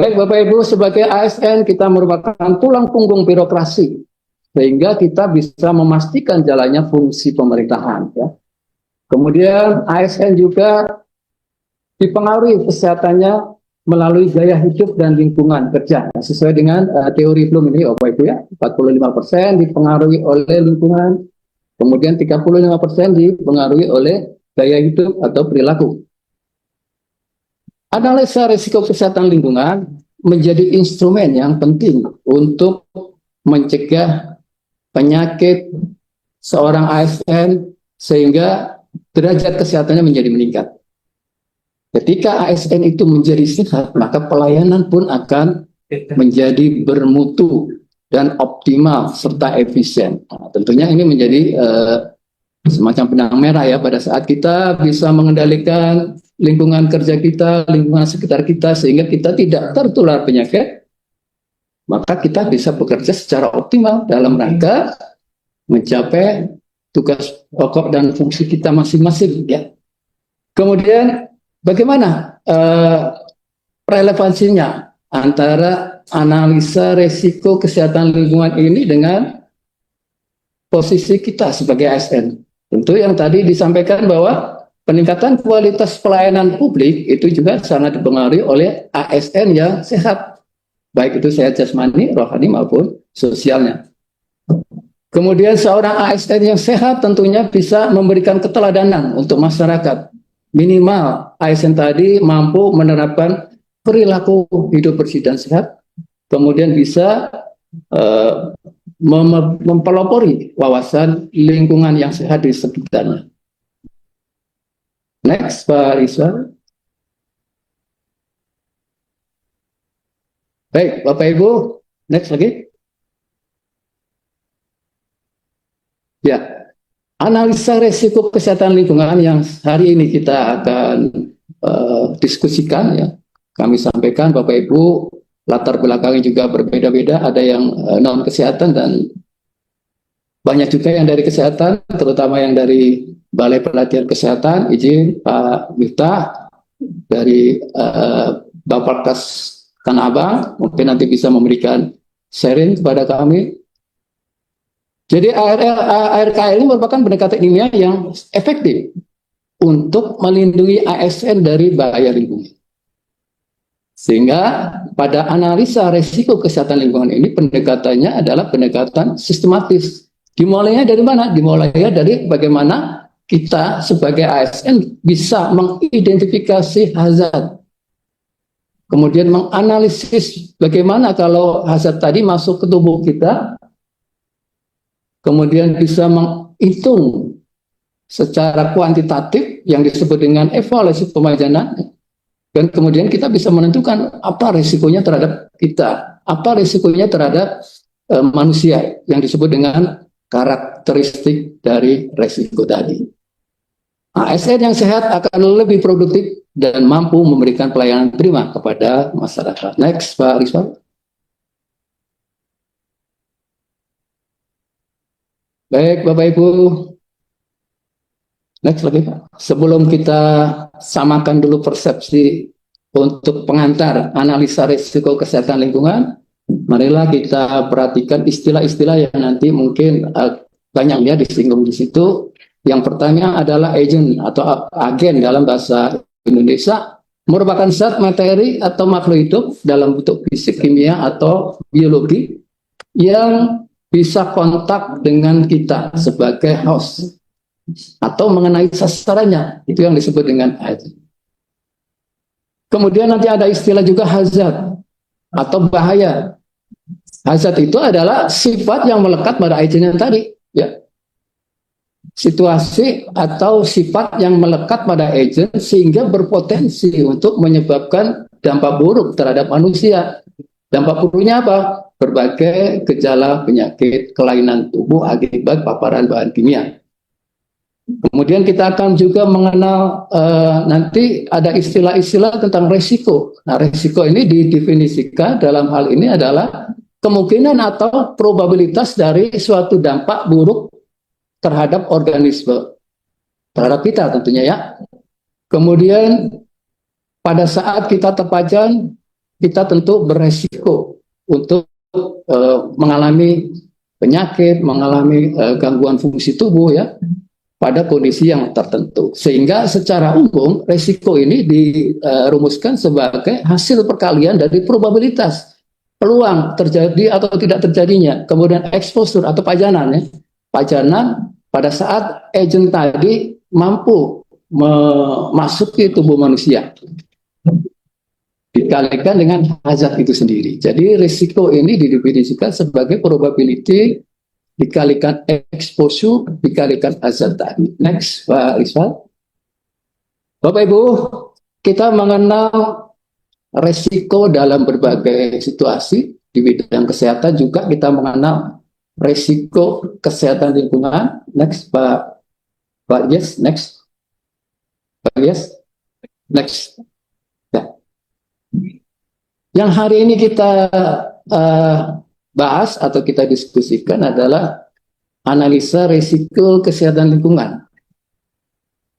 Baik Bapak Ibu, sebagai ASN kita merupakan tulang punggung birokrasi, sehingga kita bisa memastikan jalannya fungsi pemerintahan. Ya. Kemudian ASN juga dipengaruhi kesehatannya melalui gaya hidup dan lingkungan kerja. Sesuai dengan teori Bloom ini, Bapak Ibu ya, 45% dipengaruhi oleh lingkungan, kemudian 35% dipengaruhi oleh gaya hidup atau perilaku. Analisa risiko kesehatan lingkungan menjadi instrumen yang penting untuk mencegah penyakit seorang ASN sehingga derajat kesehatannya menjadi meningkat. Ketika ASN itu menjadi sehat, maka pelayanan pun akan menjadi bermutu dan optimal serta efisien. Nah, tentunya ini menjadi semacam benang merah ya pada saat kita bisa mengendalikan lingkungan kerja kita, lingkungan sekitar kita sehingga kita tidak tertular penyakit, maka kita bisa bekerja secara optimal dalam rangka mencapai tugas pokok dan fungsi kita masing-masing ya. Kemudian bagaimana relevansinya antara analisa resiko kesehatan lingkungan ini dengan posisi kita sebagai ASN? Tentu yang tadi disampaikan bahwa peningkatan kualitas pelayanan publik itu juga sangat dipengaruhi oleh ASN yang sehat, baik itu sehat jasmani, rohani maupun sosialnya. Kemudian seorang ASN yang sehat tentunya bisa memberikan keteladanan untuk masyarakat. Minimal ASN tadi mampu menerapkan perilaku hidup bersih dan sehat, kemudian bisa mempelopori wawasan lingkungan yang sehat di sekitarnya. Next, Pak Rizwan. Baik, Bapak Ibu, next lagi. Ya, analisa resiko kesehatan lingkungan yang hari ini kita akan diskusikan ya. Kami sampaikan Bapak Ibu, latar belakangnya juga berbeda-beda, ada yang non kesehatan dan banyak juga yang dari kesehatan, terutama yang dari Balai Pelatihan Kesehatan. Izin Pak Miftah dari Bapelkes Tanah Abang, mungkin nanti bisa memberikan sharing kepada kami. Jadi ARKL ini merupakan pendekatan ilmiah yang efektif untuk melindungi ASN dari bahaya lingkungan. Sehingga pada analisa resiko kesehatan lingkungan ini pendekatannya adalah pendekatan sistematis. Dimulainya dari mana? Dimulainya dari bagaimana kita sebagai ASN bisa mengidentifikasi hazard. Kemudian menganalisis bagaimana kalau hazard tadi masuk ke tubuh kita, kemudian bisa menghitung secara kuantitatif yang disebut dengan evaluasi pemajanan, dan kemudian kita bisa menentukan apa risikonya terhadap kita, apa risikonya terhadap manusia yang disebut dengan karakteristik dari risiko tadi. ASN yang sehat akan lebih produktif dan mampu memberikan pelayanan prima kepada masyarakat. Next, Pak Rizwan. Baik, Bapak Ibu. Next lagi, Pak. Sebelum kita samakan dulu persepsi untuk pengantar analisa risiko kesehatan lingkungan, marilah kita perhatikan istilah-istilah yang nanti mungkin banyak ya disinggung di situ. Yang pertama adalah agent atau agen dalam bahasa Indonesia, merupakan zat materi atau makhluk hidup dalam bentuk fisik, kimia, atau biologi yang bisa kontak dengan kita sebagai host atau mengenai sasarannya, itu yang disebut dengan agent. Kemudian nanti ada istilah juga hazard atau bahaya. Hazard itu adalah sifat yang melekat pada agent yang tadi, ya. Situasi atau sifat yang melekat pada agent sehingga berpotensi untuk menyebabkan dampak buruk terhadap manusia. Dampak buruknya apa? Berbagai gejala penyakit kelainan tubuh akibat paparan bahan kimia. Kemudian kita akan juga mengenal nanti ada istilah-istilah tentang resiko. Nah, resiko ini didefinisikan dalam hal ini adalah kemungkinan atau probabilitas dari suatu dampak buruk terhadap organisme, terhadap kita tentunya ya. Kemudian pada saat kita terpajan kita tentu beresiko untuk mengalami penyakit, mengalami gangguan fungsi tubuh ya pada kondisi yang tertentu. Sehingga secara umum resiko ini dirumuskan sebagai hasil perkalian dari probabilitas peluang terjadi atau tidak terjadinya, kemudian exposure atau pajanan ya. Pajanan pada saat agent tadi mampu memasuki tubuh manusia dikalikan dengan hazard itu sendiri. Jadi risiko ini didefinisikan sebagai probability dikalikan exposure dikalikan hazard tadi. Next, Pak Isfal. Bapak Ibu, kita mengenal risiko dalam berbagai situasi di bidang kesehatan, juga kita mengenal risiko kesehatan lingkungan. Next, Pak Yes. Next, Pak Yes. Next. Ya. Yang hari ini kita bahas atau kita diskusikan adalah analisa risiko kesehatan lingkungan.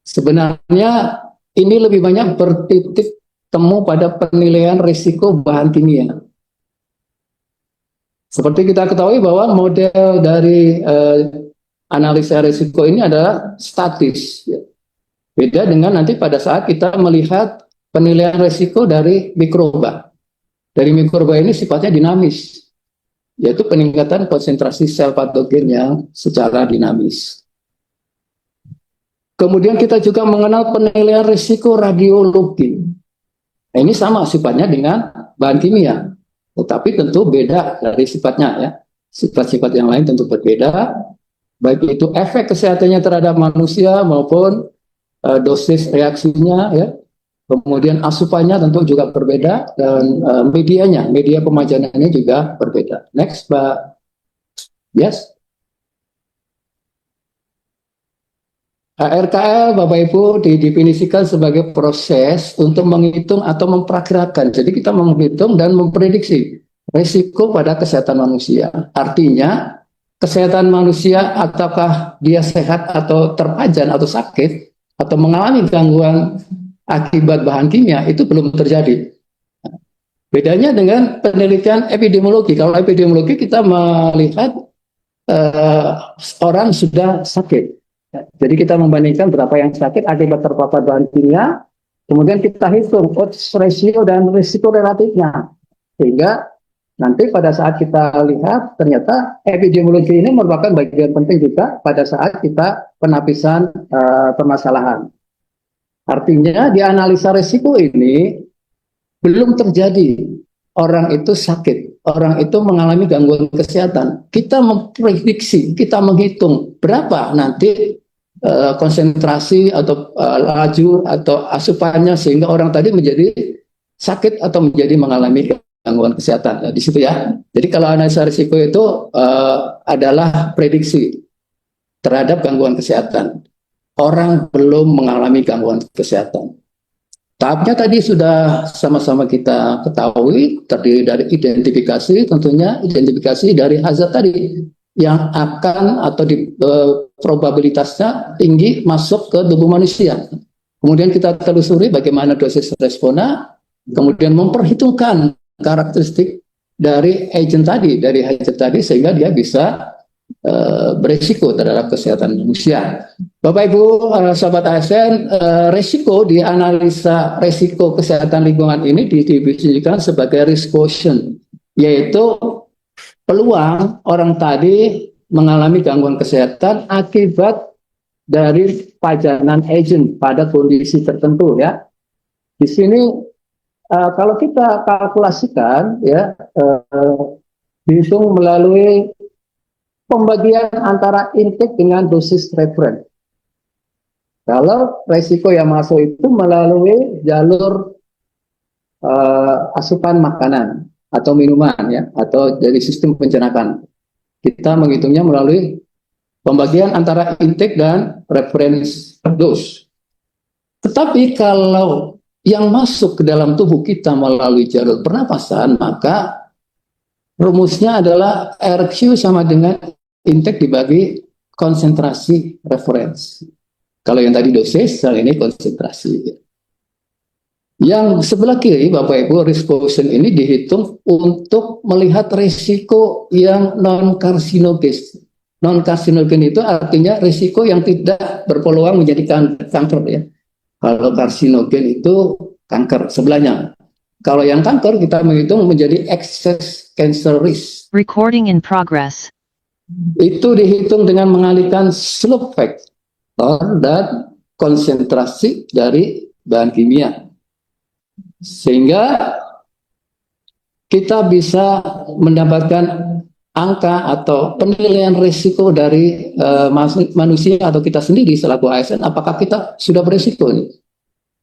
Sebenarnya ini lebih banyak bertitik temu pada penilaian risiko bahan kimia. Seperti kita ketahui bahwa model dari analisa risiko ini adalah statis. Beda dengan nanti pada saat kita melihat penilaian risiko dari mikroba. Dari mikroba ini sifatnya dinamis, yaitu peningkatan konsentrasi sel patogen yang secara dinamis. Kemudian kita juga mengenal penilaian risiko radiologi. Nah, ini sama sifatnya dengan bahan kimia, tetapi tentu beda dari sifatnya ya. Sifat-sifat yang lain tentu berbeda, baik itu efek kesehatannya terhadap manusia maupun dosis reaksinya ya. Kemudian asupannya tentu juga berbeda dan media pemajanannya juga berbeda. Next, Pak. Yes. RKL, Bapak Ibu, didefinisikan sebagai proses untuk menghitung atau memperkirakan. Jadi kita menghitung dan memprediksi risiko pada kesehatan manusia. Artinya, kesehatan manusia apakah dia sehat atau terpajan atau sakit atau mengalami gangguan akibat bahan kimia itu belum terjadi. Bedanya dengan penelitian epidemiologi. Kalau epidemiologi kita melihat orang sudah sakit. Jadi kita membandingkan berapa yang sakit akibat terpapar bahan kimia, kemudian kita hitung odds ratio dan risiko relatifnya. Sehingga nanti pada saat kita lihat ternyata epidemiologi ini merupakan bagian penting juga pada saat kita penapisan permasalahan. Artinya di analisa risiko ini belum terjadi orang itu sakit, orang itu mengalami gangguan kesehatan. Kita memprediksi, kita menghitung berapa nanti konsentrasi atau laju atau asupannya sehingga orang tadi menjadi sakit atau menjadi mengalami gangguan kesehatan. Nah, di situ ya. Jadi kalau analisa risiko itu adalah prediksi terhadap gangguan kesehatan. Orang belum mengalami gangguan kesehatan. Tahapnya tadi sudah sama-sama kita ketahui, terdiri dari identifikasi, tentunya identifikasi dari hazard tadi yang akan atau probabilitasnya tinggi masuk ke tubuh manusia. Kemudian kita telusuri bagaimana dosis responnya, kemudian memperhitungkan karakteristik dari agent tadi, sehingga dia bisa berisiko terhadap kesehatan manusia. Bapak Ibu, sahabat ASN, risiko di analisa risiko kesehatan lingkungan ini didefinisikan sebagai risk quotient, yaitu peluang orang tadi mengalami gangguan kesehatan akibat dari pajanan agent pada kondisi tertentu ya. Di sini kalau kita kalkulasikan ya dihitung melalui pembagian antara intake dengan dosis reference. Kalau resiko yang masuk itu melalui jalur asupan makanan atau minuman ya, atau dari sistem pencernaan. Kita menghitungnya melalui pembagian antara intake dan reference dose. Tetapi kalau yang masuk ke dalam tubuh kita melalui jalur pernapasan, maka rumusnya adalah RQ sama dengan intake dibagi konsentrasi reference. Kalau yang tadi dosis, yang ini konsentrasi. Yang sebelah kiri, Bapak Ibu, risk quotient ini dihitung untuk melihat risiko yang non-karsinogen. Non-karsinogen itu artinya risiko yang tidak berpeluang menjadi kanker ya. Kalau karsinogen itu kanker sebelahnya. Kalau yang kanker kita menghitung menjadi excess cancer risk. Recording in progress. Itu dihitung dengan mengalihkan slope factor dan konsentrasi dari bahan kimia. Sehingga kita bisa mendapatkan angka atau penilaian risiko dari manusia atau kita sendiri selaku ASN, apakah kita sudah berisiko nih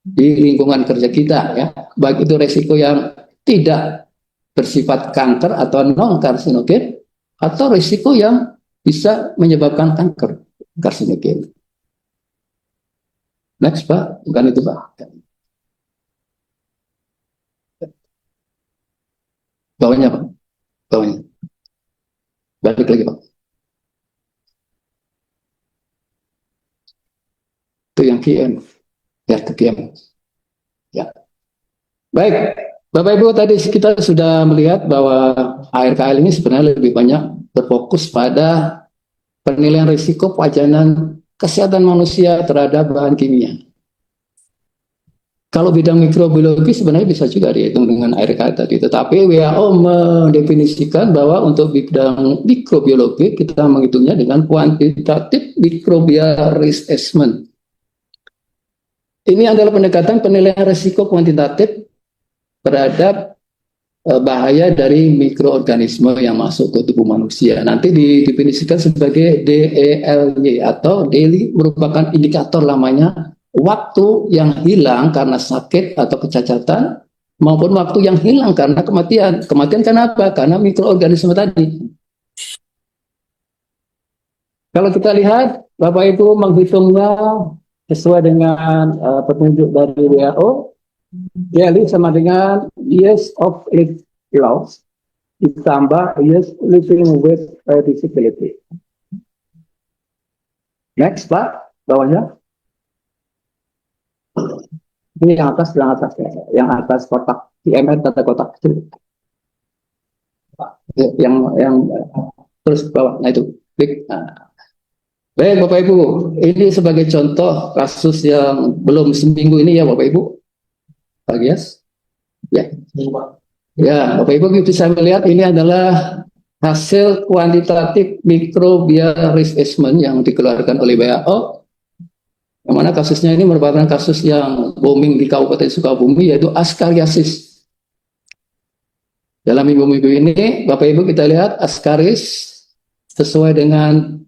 di lingkungan kerja kita ya, baik itu risiko yang tidak bersifat kanker atau non karsinogen atau risiko yang bisa menyebabkan kanker karsinogen. Next Pak, bukan itu Pak. Bawahnya Pak, bawahnya. Balik lagi Pak. Itu yang QM. Ya, itu QM. Ya. Baik, Bapak Ibu, tadi kita sudah melihat bahwa ARKL ini sebenarnya lebih banyak berfokus pada penilaian risiko pajanan kesehatan manusia terhadap bahan kimia. Kalau bidang mikrobiologi sebenarnya bisa juga dihitung dengan ARKL tadi, tetapi WHO mendefinisikan bahwa untuk bidang mikrobiologi kita menghitungnya dengan kuantitatif microbial risk assessment. Ini adalah pendekatan penilaian risiko kuantitatif terhadap bahaya dari mikroorganisme yang masuk ke tubuh manusia. Nanti didefinisikan sebagai DELY atau DELY merupakan indikator lamanya waktu yang hilang karena sakit atau kecacatan maupun waktu yang hilang karena kematian. Kematian karena apa? Karena mikroorganisme tadi. Kalau kita lihat, Bapak Ibu menghitungnya sesuai dengan petunjuk dari WHO, DELY sama dengan years of life loss ditambah years living with disability. Next Pak, bawahnya. Ini yang atas ya. Yang atas kotak IMR tata kotak kecil. Yang terus bawah, nah itu. Baik Bapak Ibu, ini sebagai contoh kasus yang belum seminggu ini ya Bapak Ibu. Pak Gias? Ya. Ya, Bapak Ibu bisa melihat ini adalah hasil kuantitatif microbial risk assessment yang dikeluarkan oleh WHO. Yang mana kasusnya ini merupakan kasus yang booming di Kabupaten Sukabumi, yaitu Ascariasis. Dalam minggu-minggu ini, Bapak Ibu kita lihat Ascaris sesuai dengan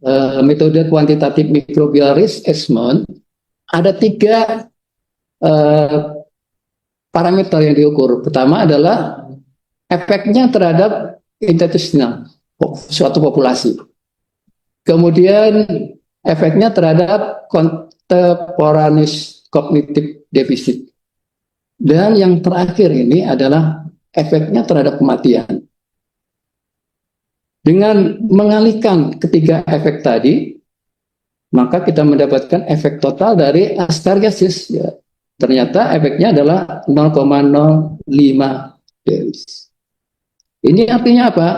metode kuantitatif microbial risk assessment, ada 3 parameter yang diukur. Pertama adalah efeknya terhadap intestinal suatu populasi. Kemudian efeknya terhadap contemporaneous cognitive deficit. Dan yang terakhir ini adalah efeknya terhadap kematian. Dengan mengalihkan ketiga efek tadi, maka kita mendapatkan efek total dari Ascariasis. Ya. Ternyata efeknya adalah 0,05 delis. Ini artinya apa?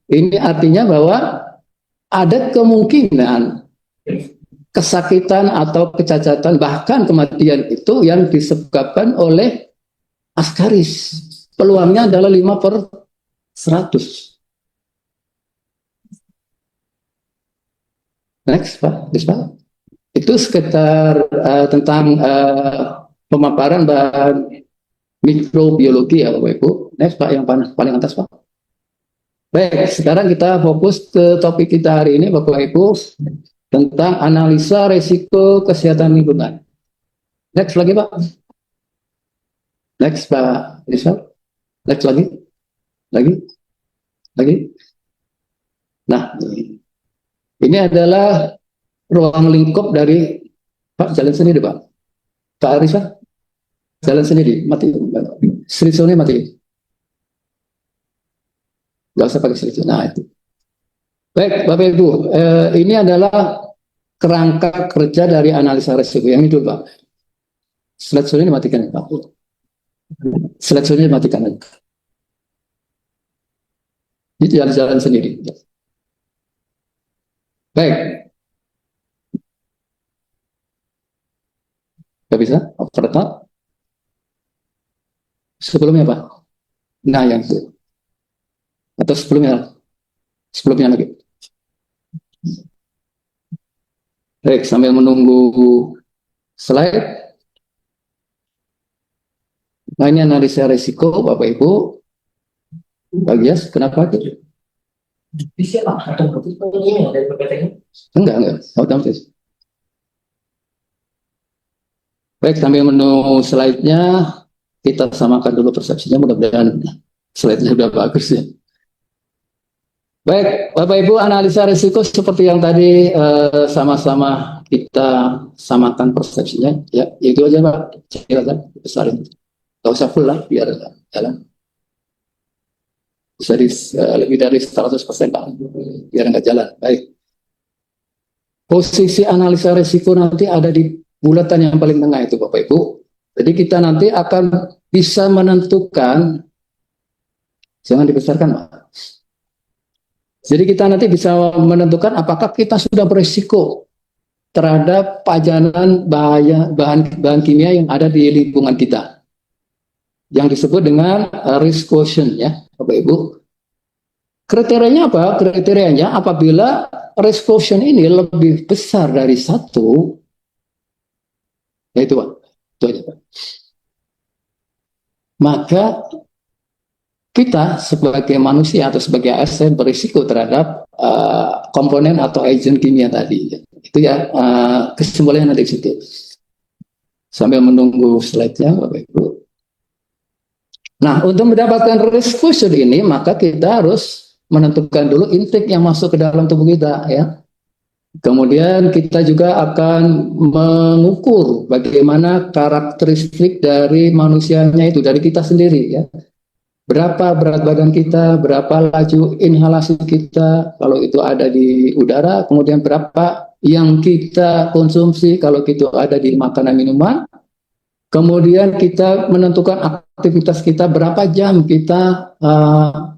Ini artinya bahwa ada kemungkinan kesakitan atau kecacatan bahkan kematian itu yang disebabkan oleh Ascaris. Peluangnya adalah 5/100. Next Pak, itu sekitar tentang pemaparan bahan mikrobiologi ya Bapak Ibu. Next Pak, yang paling atas Pak. Baik, sekarang kita fokus ke topik kita hari ini Bapak Ibu tentang analisa risiko kesehatan lingkungan. Next lagi Pak. Next Pak. Next lagi. Nah, ini adalah ruang lingkup dari Pak, jalan sendiri Pak. Pak Arisa, jalan sendiri, mati. Selitsunnya mati. Nggak usah pakai selitsun. Nah itu. Baik, Bapak Ibu, ini adalah kerangka kerja dari analisa risiko. Yang itu Pak. Selitsun ini matikan Pak. Slide matikan aja. Itu jalan-jalan sendiri. Baik, nggak bisa? Overtop. Sebelumnya Pak? Nah, yang itu. Atau sebelumnya? Sebelumnya lagi. Baik, sambil menunggu slide. Nah, ini analisa risiko, Bapak Ibu. Pak Gias, kenapa gitu? Bisa Pak, atau ini dari PPT? Enggak, otomatis. Baik, sambil menunggu slide-nya, kita samakan dulu persepsinya, mudah-mudahan slide-nya sudah bagus ya. Baik, Bapak Ibu, analisa risiko seperti yang tadi sama-sama kita samakan persepsinya, ya itu aja Pak, silakan besarin, nggak usah full lah, biar jalan. Bisa lebih dari 100% Pak, biar nggak jalan. Baik, posisi analisa risiko nanti ada di bulatan yang paling tengah itu Bapak Ibu. Jadi kita nanti akan bisa menentukan, jangan dibesarkan Pak. Jadi kita nanti bisa menentukan apakah kita sudah berisiko terhadap pajanan bahan kimia yang ada di lingkungan kita, yang disebut dengan risk quotient ya, Bapak Ibu. Kriterianya apa? Kriterianya apabila risk quotient ini lebih besar dari 1, ya itu Pak, itu aja Pak. Maka kita sebagai manusia atau sebagai ASN berisiko terhadap komponen atau agent kimia tadi. Itu ya kesimpulannya nanti situ. Sambil menunggu slide-nya, Bapak Ibu. Nah, untuk mendapatkan risk quotient ini, maka kita harus menentukan dulu intake yang masuk ke dalam tubuh kita, ya. Kemudian kita juga akan mengukur bagaimana karakteristik dari manusianya itu, dari kita sendiri, ya. Berapa berat badan kita, berapa laju inhalasi kita kalau itu ada di udara, kemudian berapa yang kita konsumsi kalau itu ada di makanan minuman, kemudian kita menentukan aktivitas kita, berapa jam kita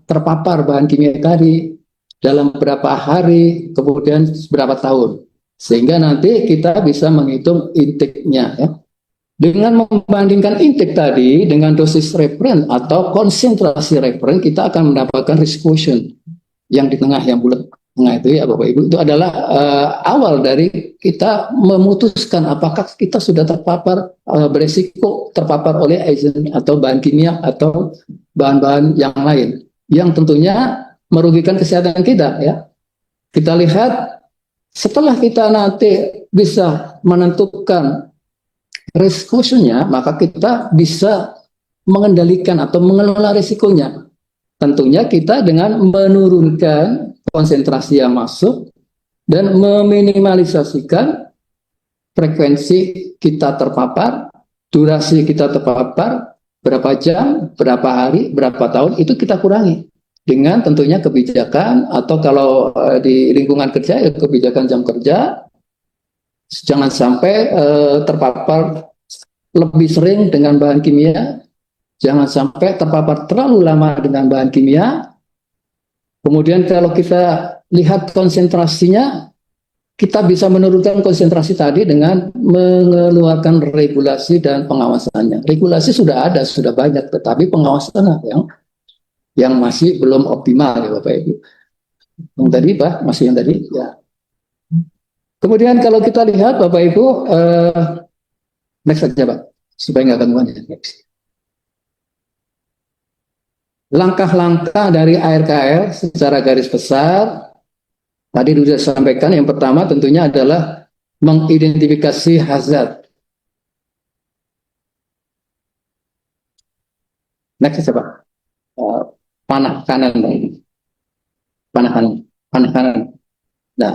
terpapar bahan kimia tadi, dalam berapa hari, kemudian berapa tahun, sehingga nanti kita bisa menghitung intake-nya ya. Dengan membandingkan intake tadi dengan dosis referen atau konsentrasi referen, kita akan mendapatkan risk quotient yang di tengah, yang bulat tengah itu ya Bapak Ibu. Itu adalah awal dari kita memutuskan apakah kita sudah terpapar beresiko terpapar oleh agent atau bahan kimia atau bahan-bahan yang lain yang tentunya merugikan kesehatan kita ya. Kita lihat setelah kita nanti bisa menentukan risk quotient-nya, maka kita bisa mengendalikan atau mengelola risikonya. Tentunya kita dengan menurunkan konsentrasi yang masuk dan meminimalisasikan frekuensi kita terpapar, durasi kita terpapar, berapa jam, berapa hari, berapa tahun, itu kita kurangi. Dengan tentunya kebijakan, atau kalau di lingkungan kerja, ya kebijakan jam kerja, jangan sampai terpapar lebih sering dengan bahan kimia, jangan sampai terpapar terlalu lama dengan bahan kimia. Kemudian kalau kita lihat konsentrasinya, kita bisa menurunkan konsentrasi tadi dengan mengeluarkan regulasi dan pengawasannya. Regulasi sudah ada, sudah banyak, tetapi pengawasan yang masih belum optimal ya Bapak Ibu. Yang tadi Pak, masih yang tadi ya. Kemudian kalau kita lihat Bapak Ibu, next saja Pak, supaya nggak gangguan ya. Langkah-langkah dari ARKL secara garis besar, tadi sudah disampaikan, yang pertama tentunya adalah mengidentifikasi hazard. Next saja Pak, panah kanan. Nah,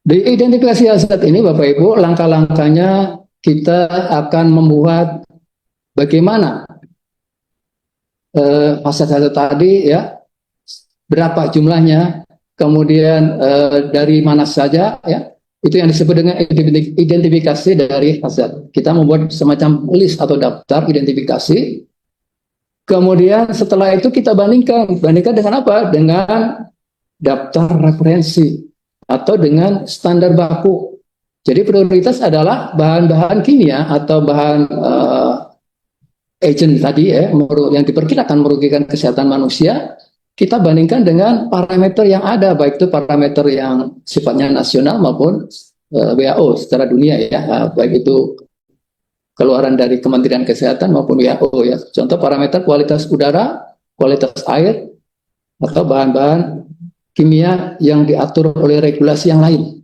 di identifikasi hazard ini Bapak Ibu, langkah-langkahnya kita akan membuat bagaimana hazard tadi ya, berapa jumlahnya, kemudian dari mana saja ya, itu yang disebut dengan identifikasi dari hazard. Kita membuat semacam list atau daftar identifikasi Kemudian setelah itu kita bandingkan dengan apa? Dengan daftar referensi atau dengan standar baku. Jadi prioritas adalah bahan-bahan kimia atau bahan agent tadi ya, yang diperkirakan merugikan kesehatan manusia, kita bandingkan dengan parameter yang ada, baik itu parameter yang sifatnya nasional maupun WHO secara dunia ya, baik itu keluaran dari Kementerian Kesehatan maupun WHO ya. Contoh parameter kualitas udara, kualitas air, atau bahan-bahan kimia yang diatur oleh regulasi yang lain.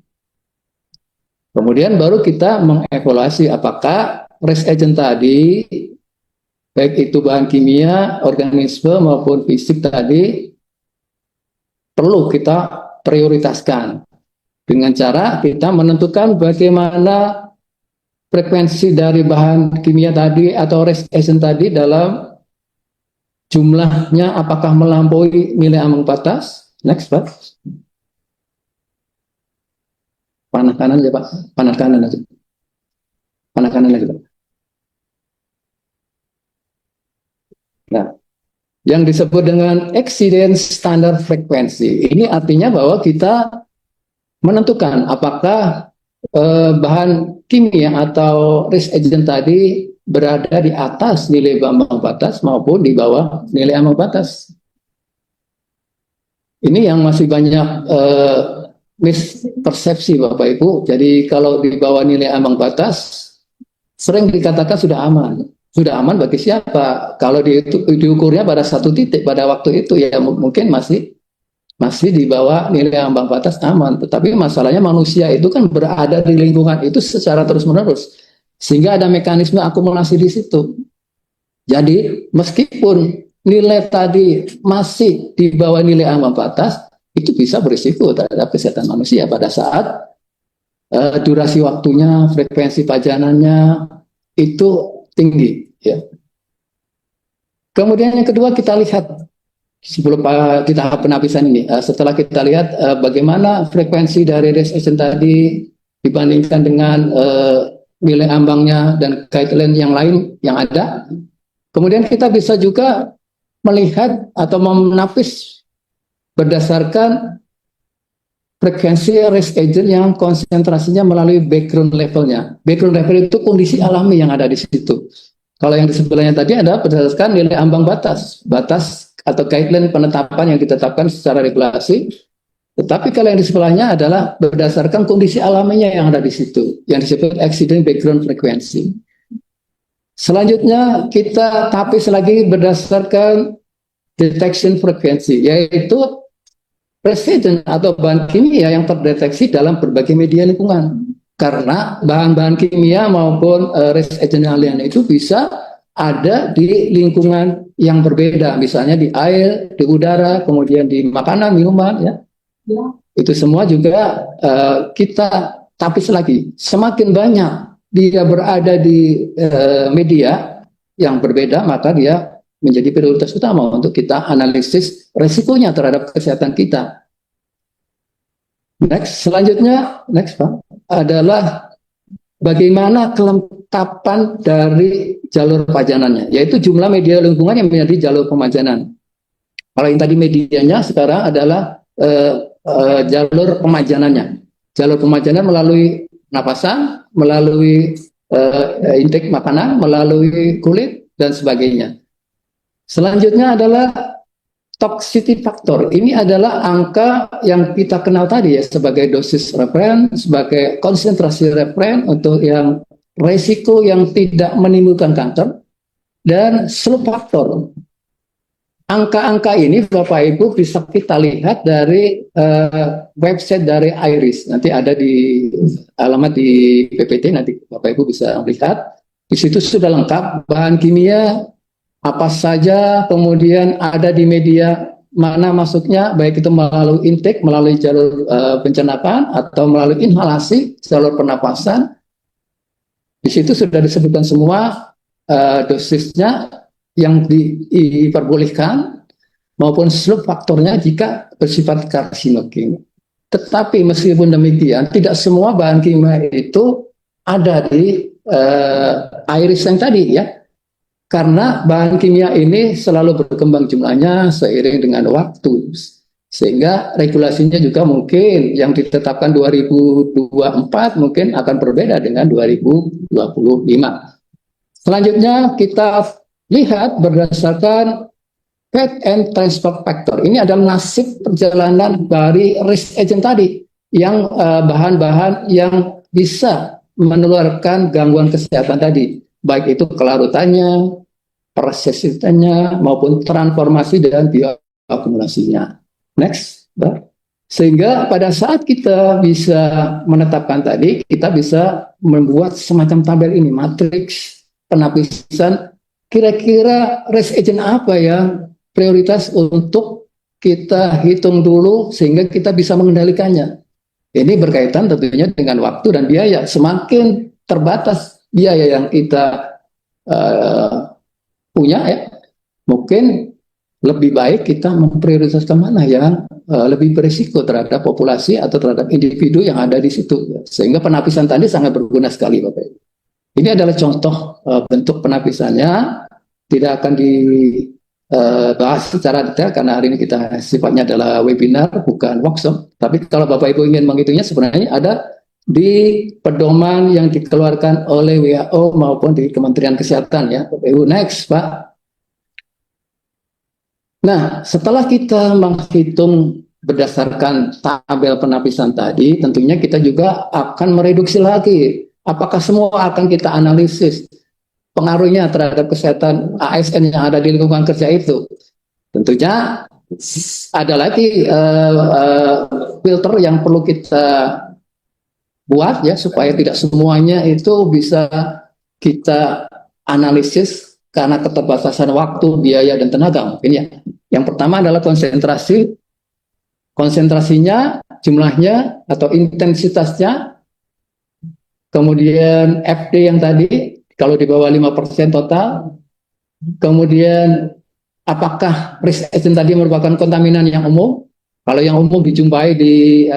Kemudian baru kita mengevaluasi apakah risk agent tadi, baik itu bahan kimia, organisme maupun fisik tadi, perlu kita prioritaskan dengan cara kita menentukan bagaimana frekuensi dari bahan kimia tadi atau risk agent tadi dalam jumlahnya apakah melampaui nilai ambang batas. Next, Pak. Panah kanan aja, Pak. Panah kanan aja. Panah kanan lagi, Pak. Nah, yang disebut dengan exceedance standard frekuensi, ini artinya bahwa kita menentukan apakah bahan kimia atau risk agent tadi berada di atas nilai ambang batas maupun di bawah nilai ambang batas. Ini yang masih banyak mispersepsi Bapak Ibu. Jadi kalau di bawah nilai ambang batas sering dikatakan sudah aman. Sudah aman bagi siapa? Kalau diukurnya pada satu titik pada waktu itu ya mungkin masih di bawah nilai ambang batas aman. Tetapi masalahnya manusia itu kan berada di lingkungan itu secara terus-menerus. Sehingga ada mekanisme akumulasi di situ. Jadi meskipun nilai tadi masih di bawah nilai ambang batas, itu bisa berisiko terhadap kesehatan manusia pada saat durasi waktunya, frekuensi pajanannya itu tinggi. Ya. Kemudian yang kedua kita lihat sebelum kita tahap penapisan ini, setelah kita lihat bagaimana frekuensi dari risk agent tadi dibandingkan dengan nilai ambangnya dan guideline yang lain yang ada, kemudian kita bisa juga melihat atau menapis berdasarkan frekuensi risk agent yang konsentrasinya melalui background levelnya. Background level itu kondisi alami yang ada di situ. Kalau yang di sebelahnya tadi adalah berdasarkan nilai ambang batas atau guideline penetapan yang ditetapkan secara regulasi. Tetapi kalau yang di sebelahnya adalah berdasarkan kondisi alaminya yang ada di situ, yang disebut accident background frequency. Selanjutnya kita tapis lagi berdasarkan detection frequency, yaitu resident atau bahan kimia yang terdeteksi dalam berbagai media lingkungan. Karena bahan-bahan kimia maupun risk agent yang lain itu bisa ada di lingkungan yang berbeda, misalnya di air, di udara, kemudian di makanan, minuman, ya. Itu semua juga kita tapis lagi. Semakin banyak dia berada di media yang berbeda, maka dia menjadi prioritas utama untuk kita analisis resikonya terhadap kesehatan kita. Next, selanjutnya, next Pak, adalah bagaimana kelengkapan dari jalur pajanannya, yaitu jumlah media lingkungan yang menjadi jalur pemajanan. Kalau yang tadi medianya sekarang adalah jalur pemajanannya. Jalur pemajanan melalui napasan, melalui intake makanan, melalui kulit, dan sebagainya. Selanjutnya adalah toxicity factor. Ini adalah angka yang kita kenal tadi ya sebagai dosis referen, sebagai konsentrasi referen untuk yang resiko yang tidak menimbulkan kanker, dan slope factor. Angka-angka ini Bapak Ibu bisa kita lihat dari website dari IRIS. Nanti ada di alamat di PPT, nanti Bapak Ibu bisa lihat. Di situ sudah lengkap bahan kimia apa saja, kemudian ada di media mana masuknya, baik itu melalui intake, melalui jalur pencernaan atau melalui inhalasi, jalur pernapasan. Di situ sudah disebutkan semua dosisnya yang diperbolehkan maupun slope faktornya jika bersifat karsinogen. Tetapi meskipun demikian, tidak semua bahan kimia itu ada di IRIS yang tadi ya. karena bahan kimia ini selalu berkembang jumlahnya seiring dengan waktu. Sehingga regulasinya juga mungkin yang ditetapkan 2024 mungkin akan berbeda dengan 2025. Selanjutnya kita lihat berdasarkan Fate and Transfer Factor. Ini adalah nasib perjalanan dari risk agent tadi yang bahan-bahan yang bisa menularkan gangguan kesehatan tadi, baik itu kelarutannya, persisitannya, maupun transformasi dan bioakumulasinya. Next, sehingga pada saat kita bisa menetapkan tadi, kita bisa membuat semacam tabel ini, matriks penapisan, kira-kira risk agent apa yang prioritas untuk kita hitung dulu sehingga kita bisa mengendalikannya. Ini berkaitan tentunya dengan waktu dan biaya. Semakin terbatas biaya yang kita punya, ya, mungkin lebih baik kita memprioritaskan mana yang lebih berisiko terhadap populasi atau terhadap individu yang ada di situ. Sehingga penapisan tadi sangat berguna sekali, Bapak Ibu. Ini adalah contoh bentuk penapisannya, tidak akan dibahas secara detail karena hari ini kita sifatnya adalah webinar, bukan workshop. Tapi kalau Bapak Ibu ingin menghitungnya, sebenarnya ada di pedoman yang dikeluarkan oleh WHO maupun di Kementerian Kesehatan, ya, Bapak Ibu. Next, Pak. Nah, setelah kita menghitung berdasarkan tabel penapisan tadi, tentunya kita juga akan mereduksi lagi. Apakah semua akan kita analisis pengaruhnya terhadap kesehatan ASN yang ada di lingkungan kerja itu? Tentunya ada lagi filter yang perlu kita buat, ya, supaya tidak semuanya itu bisa kita analisis karena keterbatasan waktu, biaya, dan tenaga mungkin, ya. Yang pertama adalah konsentrasinya, jumlahnya atau intensitasnya, kemudian FD yang tadi kalau di bawah 5% total, kemudian apakah risk agent tadi merupakan kontaminan yang umum. Kalau yang umum dijumpai di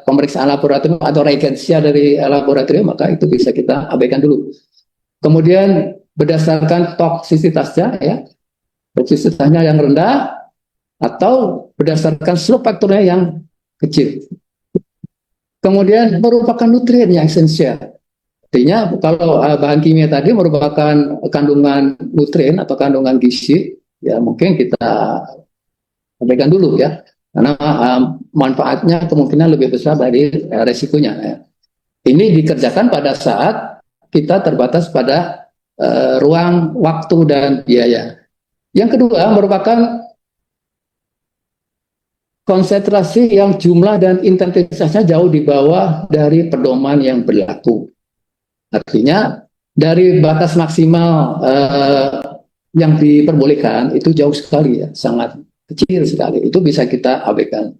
pemeriksaan laboratorium atau reagensia dari laboratorium, maka itu bisa kita abaikan dulu. Kemudian berdasarkan toksisitasnya, ya, toksisitasnya yang rendah atau berdasarkan slope faktornya yang kecil. Kemudian merupakan nutrien yang esensial. Artinya kalau bahan kimia tadi merupakan kandungan nutrien atau kandungan gizi, ya mungkin kita abaikan dulu, ya, karena manfaatnya kemungkinan lebih besar dari resikonya, ya. Ini dikerjakan pada saat kita terbatas pada ruang, waktu, dan biaya. Yang kedua merupakan konsentrasi yang jumlah dan intensitasnya jauh di bawah dari pedoman yang berlaku. Artinya dari batas maksimal yang diperbolehkan itu jauh sekali, ya, sangat kecil sekali. Itu bisa kita abaikan.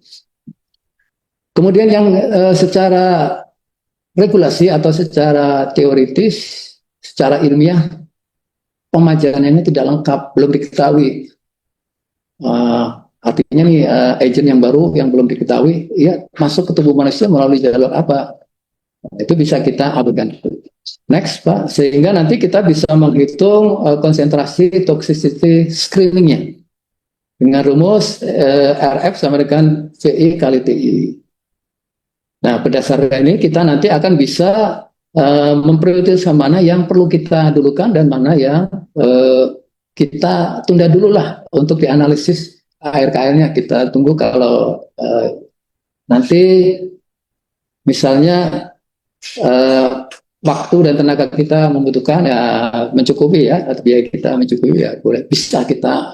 Kemudian yang secara regulasi atau secara teoritis, secara ilmiah, pemajarannya tidak lengkap, belum diketahui. Artinya nih agent yang baru yang belum diketahui, ya, masuk ke tubuh manusia melalui jalur apa? Itu bisa kita abaikan. Next, Pak. Sehingga nanti kita bisa menghitung konsentrasi toxicity screeningnya dengan rumus RF sama dengan VI kali TI. Nah, berdasarkan ini kita nanti akan bisa memprioritaskan mana yang perlu kita dulukan dan mana yang kita tunda dulu lah untuk dianalisis ARKR-nya. Kita tunggu kalau nanti misalnya waktu dan tenaga kita membutuhkan, ya, mencukupi, ya, atau biaya kita mencukupi, ya, boleh bisa kita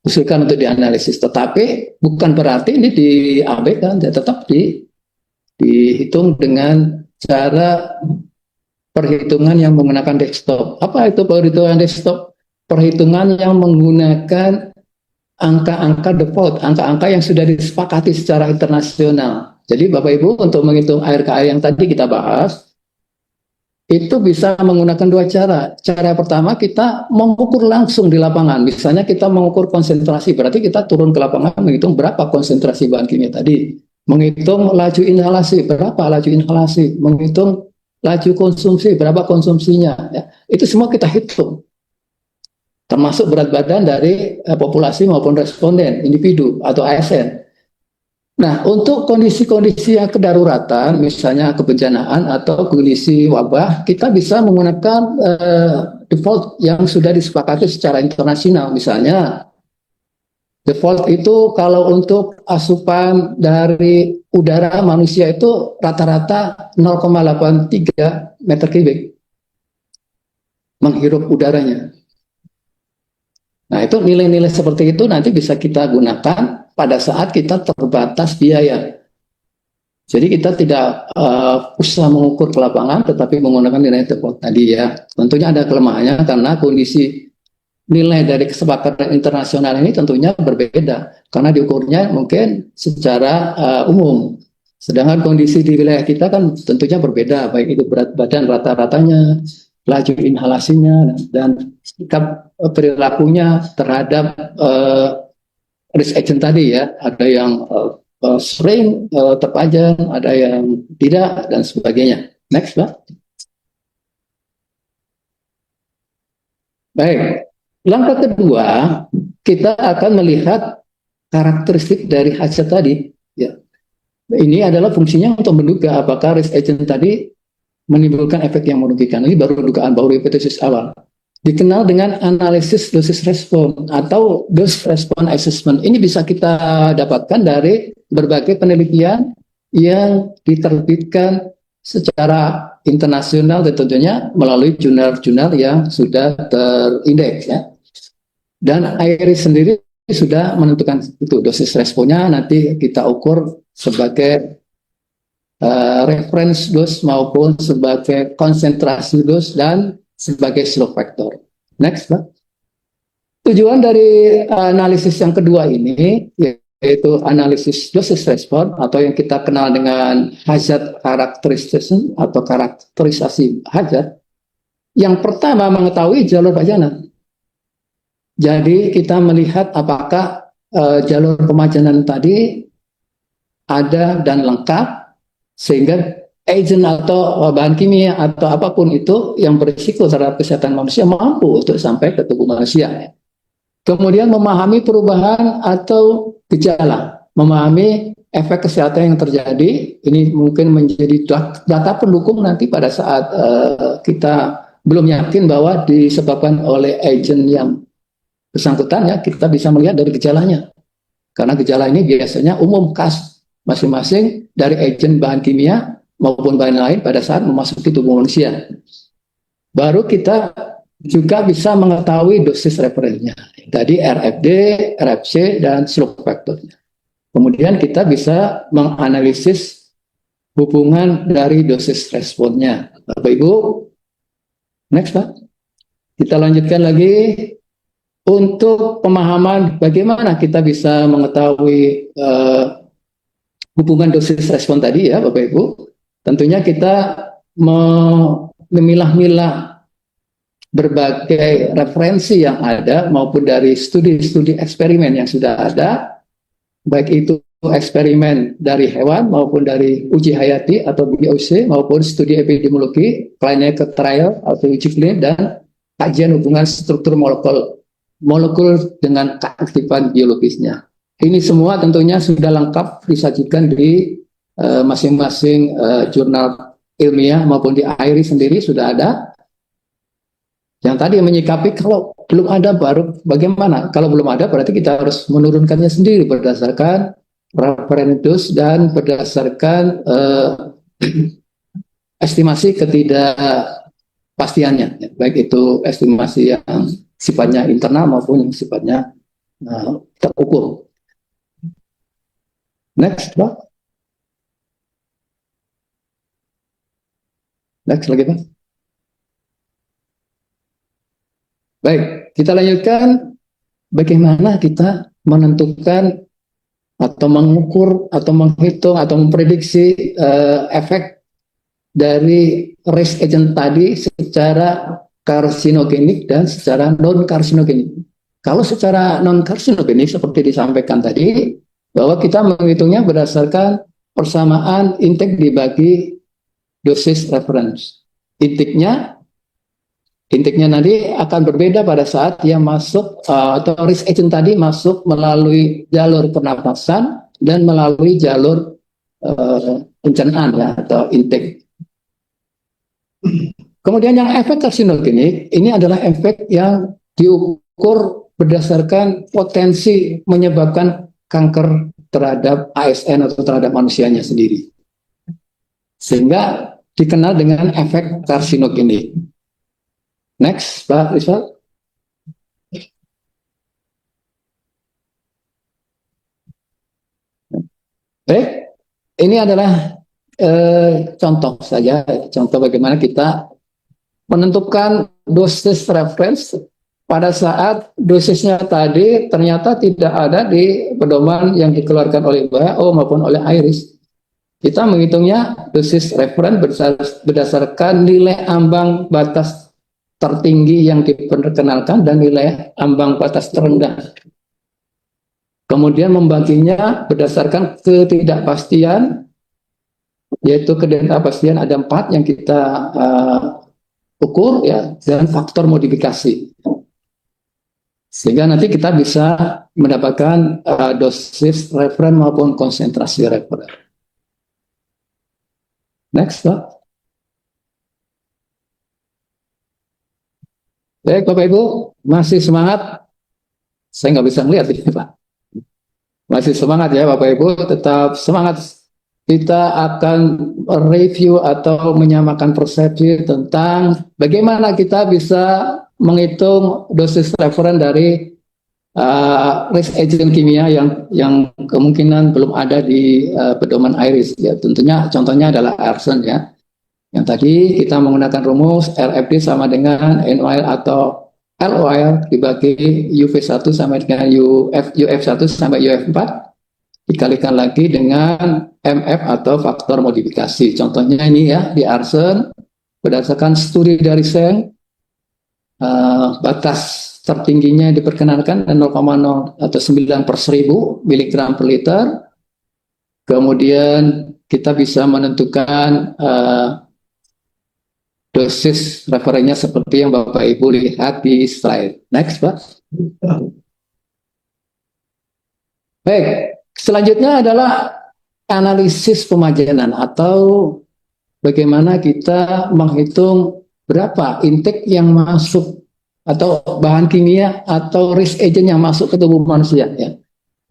usulkan untuk dianalisis. Tetapi bukan berarti ini diabaikan, ya, tetap dihitung dengan cara perhitungan yang menggunakan desktop. Apa itu perhitungan desktop? Perhitungan yang menggunakan angka-angka default, angka-angka yang sudah disepakati secara internasional. Jadi Bapak Ibu untuk menghitung ARKR yang tadi kita bahas, itu bisa menggunakan dua cara. Cara pertama kita mengukur langsung di lapangan. Misalnya kita mengukur konsentrasi, berarti kita turun ke lapangan menghitung berapa konsentrasi bahan kimia tadi. Menghitung laju inhalasi, berapa laju inhalasi. Menghitung laju konsumsi, berapa konsumsinya. Ya. Itu semua kita hitung. termasuk berat badan dari populasi maupun responden, individu atau ASN. Nah, untuk kondisi-kondisi yang kedaruratan, misalnya kebencanaan atau kondisi wabah, kita bisa menggunakan default yang sudah disepakati secara internasional. Misalnya, default itu kalau untuk asupan dari udara manusia itu rata-rata 0,83 meter kubik menghirup udaranya. Nah, itu nilai-nilai seperti itu nanti bisa kita gunakan pada saat kita terbatas biaya. Jadi kita tidak usah mengukur ke lapangan, tetapi menggunakan nilai default tadi ya. Tentunya ada kelemahannya karena kondisi nilai dari kesepakatan internasional ini tentunya berbeda. Karena diukurnya mungkin secara umum. Sedangkan kondisi di wilayah kita kan tentunya berbeda, baik itu berat badan rata-ratanya, laju inhalasinya, dan sikap perilakunya terhadap risk agent tadi ya. Ada yang sering terpajan, ada yang tidak, dan sebagainya. Next, Pak. Baik, langkah kedua, kita akan melihat karakteristik dari hajat tadi. Ya. Ini adalah fungsinya untuk menduga apakah risk agent tadi menimbulkan efek yang merugikan. Ini baru dugaan, baru hipotesis awal. Dikenal dengan analisis dosis respon atau dose response assessment. Ini bisa kita dapatkan dari berbagai penelitian yang diterbitkan secara internasional dan tentunya melalui jurnal-jurnal yang sudah terindeks ya. Dan IRIS sendiri sudah menentukan itu dosis responnya, nanti kita ukur sebagai reference dose maupun sebagai konsentrasi dose dan sebagai slope factor. Next, Pak. Tujuan dari analisis yang kedua ini yaitu analisis dosis respon atau yang kita kenal dengan hazard characterization atau karakterisasi hazard. Yang pertama mengetahui jalur pajanan. Jadi kita melihat apakah jalur pemajanan tadi ada dan lengkap sehingga agent atau bahan kimia atau apapun itu yang berisiko terhadap kesehatan manusia mampu untuk sampai ke tubuh manusia. Kemudian memahami perubahan atau gejala, memahami efek kesehatan yang terjadi. Ini mungkin menjadi data pendukung nanti pada saat kita belum yakin bahwa disebabkan oleh agent yang bersangkutan ya, kita bisa melihat dari gejalanya. Karena gejala ini biasanya umum khas masing-masing dari agent bahan kimia maupun bahan lain pada saat memasuki tubuh manusia. Baru kita juga bisa mengetahui dosis referensinya. Tadi RFD, RFC, dan slope factornya. Kemudian kita bisa menganalisis hubungan dari dosis responnya. Bapak Ibu, next Pak. Kita lanjutkan lagi untuk pemahaman bagaimana kita bisa mengetahui hubungan dosis respon tadi ya Bapak Ibu. Tentunya kita memilah-milah berbagai referensi yang ada maupun dari studi-studi eksperimen yang sudah ada, baik itu eksperimen dari hewan maupun dari uji hayati atau BOC maupun studi epidemiologi, clinical trial atau uji klinik, dan kajian hubungan struktur molekul dengan keaktifan biologisnya. Ini semua tentunya sudah lengkap disajikan di masing-masing jurnal ilmiah maupun di IRIS sendiri sudah ada. Yang tadi menyikapi kalau belum ada baru bagaimana? Kalau belum ada berarti kita harus menurunkannya sendiri berdasarkan referensi dan berdasarkan estimasi ketidakpastiannya, baik itu estimasi yang sifatnya internal maupun yang sifatnya terukur. Next, Pak. Next lagi, Pak. Baik, kita lanjutkan bagaimana kita menentukan atau mengukur atau menghitung atau memprediksi efek dari risk agent tadi secara karsinogenik dan secara non karsinogenik. Kalau secara non karsinogenik seperti disampaikan tadi bahwa kita menghitungnya berdasarkan persamaan intake dibagi dosis reference. Intiknya intiknya nanti akan berbeda pada saat dia masuk atau risk agent tadi masuk melalui jalur pernapasan dan melalui jalur pencernaan ya atau intake. Kemudian yang efek karsinogenik ini adalah efek yang diukur berdasarkan potensi menyebabkan kanker terhadap ASN atau terhadap manusianya sendiri. Sehingga dikenal dengan efek karsinogenik. Next, Pak Rizal. Baik, ini adalah contoh saja, contoh bagaimana kita menentukan dosis reference pada saat dosisnya tadi ternyata tidak ada di pedoman yang dikeluarkan oleh WHO maupun oleh IRIS. Kita menghitungnya dosis reference berdasarkan nilai ambang batas tertinggi yang diperkenalkan dan nilai ambang batas terendah. Kemudian membaginya berdasarkan ketidakpastian, yaitu ketidakpastian ada 4 yang kita ukur ya, dan faktor modifikasi. Sehingga nanti kita bisa mendapatkan dosis referen maupun konsentrasi referen. Next, Pak. Baik, Bapak Ibu, masih semangat? Saya nggak bisa melihat ini, Pak. Masih semangat ya, Bapak Ibu, tetap semangat. Kita akan review atau menyamakan persepsi tentang bagaimana kita bisa menghitung dosis referen dari risk agent kimia yang kemungkinan belum ada di pedoman IRIS. Ya, tentunya contohnya adalah arsen ya. Yang tadi kita menggunakan rumus RFD sama dengan NOL atau LOL dibagi UV1 sama dengan UF1 sampai UF4 dikalikan lagi dengan MF atau faktor modifikasi. Contohnya ini ya di arsen berdasarkan studi dari Seng batas tertingginya diperkenankan 0,0 atau 9 per 1000 miligram per liter. Kemudian kita bisa menentukan dosis referennya seperti yang Bapak Ibu lihat di slide. Next, Pak. Baik, selanjutnya adalah analisis pemajanan atau bagaimana kita menghitung berapa intake yang masuk atau bahan kimia atau risk agent yang masuk ke tubuh manusia ya.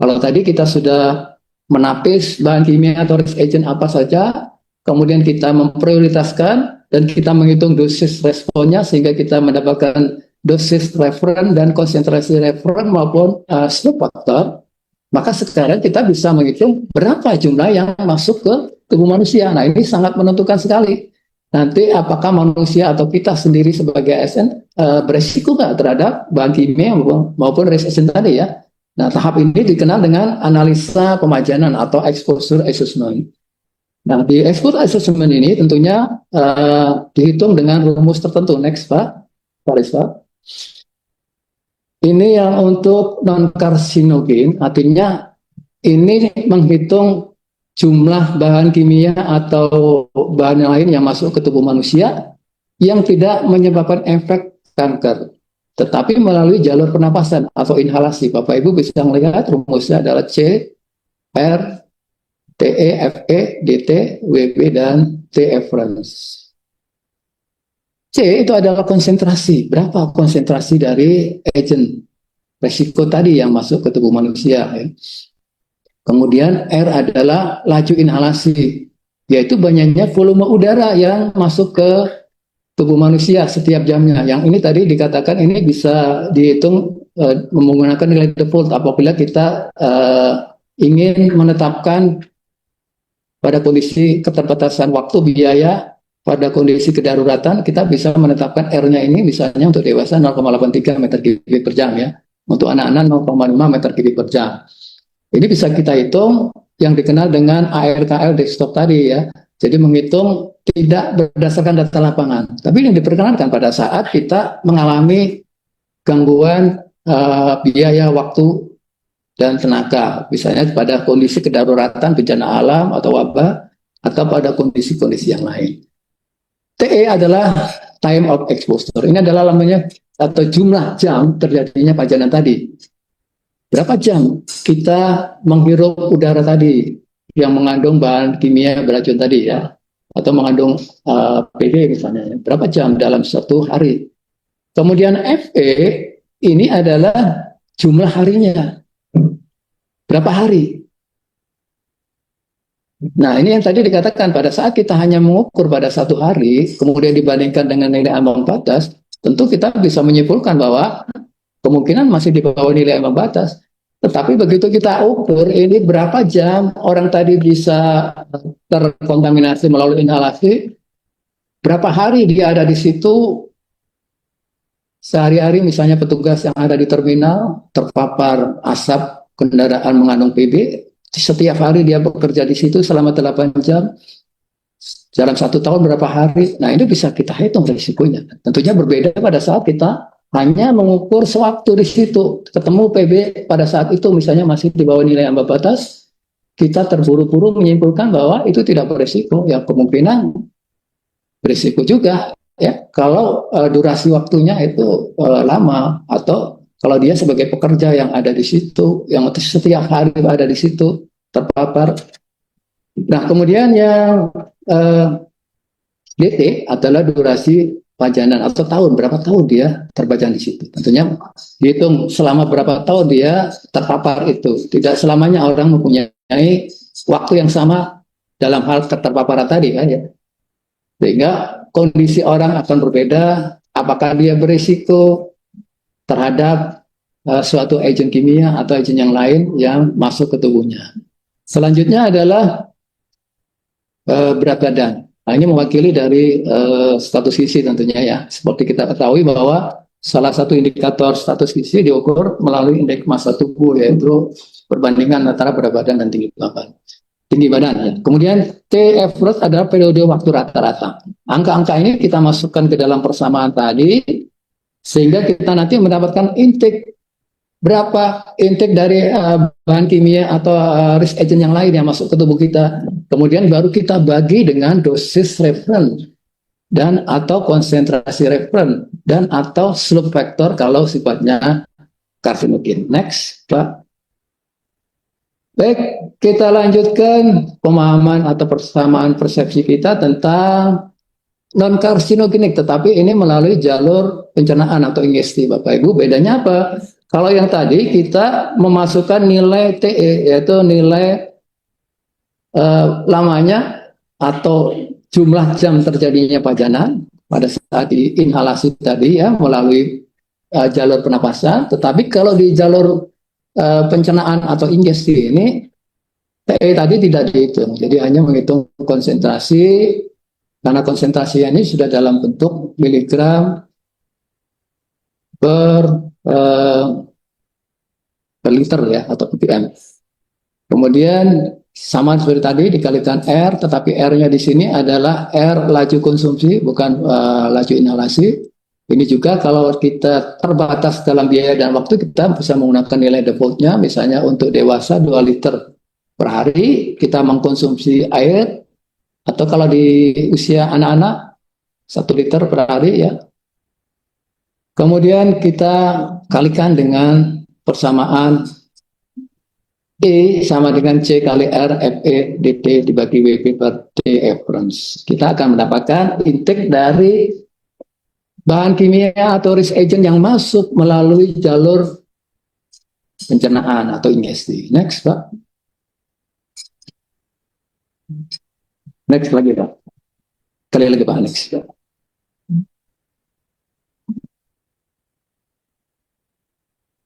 Kalau tadi kita sudah menapis bahan kimia atau risk agent apa saja, kemudian kita memprioritaskan dan kita menghitung dosis responnya sehingga kita mendapatkan dosis referen dan konsentrasi referen maupun slope factor. Maka sekarang kita bisa menghitung berapa jumlah yang masuk ke tubuh manusia. Nah, ini sangat menentukan sekali. Nanti apakah manusia atau kita sendiri sebagai ASN beresiko nggak terhadap bahan kimia maupun risk agent tadi ya. Nah, tahap ini dikenal dengan analisa pemajanan atau exposure assessment. Nah, di exposure assessment ini tentunya dihitung dengan rumus tertentu. Next, Pak. Pak. Ini yang untuk non-karsinogen, artinya ini menghitung jumlah bahan kimia atau bahan lain yang masuk ke tubuh manusia yang tidak menyebabkan efek kanker, tetapi melalui jalur pernapasan atau inhalasi. Bapak Ibu bisa melihat rumusnya adalah C, R, TE, FE, DT, WB, dan TF. C itu adalah konsentrasi. Berapa konsentrasi dari agent resiko tadi yang masuk ke tubuh manusia. Ya. Kemudian R adalah laju inhalasi, yaitu banyaknya volume udara yang masuk ke tubuh manusia setiap jamnya. Yang ini tadi dikatakan ini bisa dihitung menggunakan nilai default apabila kita ingin menetapkan pada kondisi keterbatasan waktu biaya. Pada kondisi kedaruratan, kita bisa menetapkan R-nya ini misalnya untuk dewasa 0,83 meter kubik per jam ya. Untuk anak-anak 0,5 meter kubik per jam. Ini bisa kita hitung yang dikenal dengan ARKL desktop tadi ya. Jadi menghitung tidak berdasarkan data lapangan. Tapi yang diperkenalkan pada saat kita mengalami gangguan biaya, waktu, dan tenaga. Misalnya pada kondisi kedaruratan, bencana alam atau wabah, atau pada kondisi-kondisi yang lain. TE adalah time of exposure. Ini adalah namanya atau jumlah jam terjadinya pajanan tadi. Berapa jam kita menghirup udara tadi yang mengandung bahan kimia beracun tadi ya, atau mengandung PD misalnya. Berapa jam dalam satu hari. Kemudian FE ini adalah jumlah harinya. Berapa hari? Nah, ini yang tadi dikatakan pada saat kita hanya mengukur pada satu hari, kemudian dibandingkan dengan nilai ambang batas, tentu kita bisa menyimpulkan bahwa kemungkinan masih di bawah nilai ambang batas. Tetapi begitu kita ukur ini berapa jam orang tadi bisa terkontaminasi melalui inhalasi, berapa hari dia ada di situ, sehari-hari misalnya petugas yang ada di terminal terpapar asap kendaraan mengandung PB, setiap hari dia bekerja di situ selama 8 jam, dalam 1 tahun berapa hari. Nah, ini bisa kita hitung risikonya. Tentunya berbeda pada saat kita hanya mengukur sewaktu di situ, ketemu PB pada saat itu misalnya masih di bawah nilai ambang batas, kita terburu-buru menyimpulkan bahwa itu tidak berisiko, ya kemungkinan berisiko juga ya kalau durasi waktunya itu lama, atau kalau dia sebagai pekerja yang ada di situ, yang setiap hari ada di situ terpapar. Nah, kemudian yang DT adalah durasi pajanan atau tahun, berapa tahun dia terpajang di situ. Tentunya dihitung selama berapa tahun dia terpapar itu. Tidak selamanya orang mempunyai waktu yang sama dalam hal keterpaparan tadi kan ya. Sehingga kondisi orang akan berbeda, apakah dia berisiko terhadap suatu agen kimia atau agen yang lain yang masuk ke tubuhnya. Selanjutnya adalah berat badan. Nah, ini mewakili dari status gizi tentunya ya. Seperti kita ketahui bahwa salah satu indikator status gizi diukur melalui indeks massa tubuh, yaitu perbandingan antara berat badan dan tinggi badan. Ya. Kemudian T average adalah periode waktu rata-rata. Angka-angka ini kita masukkan ke dalam persamaan tadi, sehingga kita nanti mendapatkan intake. Berapa intake dari bahan kimia atau risk agent yang lain yang masuk ke tubuh kita. Kemudian baru kita bagi dengan dosis referen dan atau konsentrasi referen dan atau slope factor kalau sifatnya karsinogen. Next, Pak. Baik, kita lanjutkan pemahaman atau persamaan persepsi kita tentang non-karsinogenik, tetapi ini melalui jalur pencernaan atau ingesti, Bapak Ibu. Bedanya apa? Kalau yang tadi kita memasukkan nilai TE, yaitu nilai lamanya atau jumlah jam terjadinya pajanan pada saat di inhalasi tadi ya melalui jalur pernapasan. Tetapi kalau di jalur pencernaan atau ingesti ini TE tadi tidak dihitung, jadi hanya menghitung konsentrasi, karena konsentrasi ini sudah dalam bentuk miligram per liter ya atau ppm. Kemudian sama seperti tadi dikalikan R, tetapi R-nya di sini adalah R laju konsumsi, bukan laju inhalasi. Ini juga kalau kita terbatas dalam biaya dan waktu, kita bisa menggunakan nilai defaultnya, misalnya untuk dewasa 2 liter per hari kita mengkonsumsi air, atau kalau di usia anak-anak 1 liter per hari ya. Kemudian kita kalikan dengan persamaan E sama dengan C kali R FE dt dibagi WP per T average. Kita akan mendapatkan intake dari bahan kimia atau risk agent yang masuk melalui jalur pencernaan atau ingesti. Next, Pak. Next lagi, Pak. Kali lagi, Pak. Next, Pak.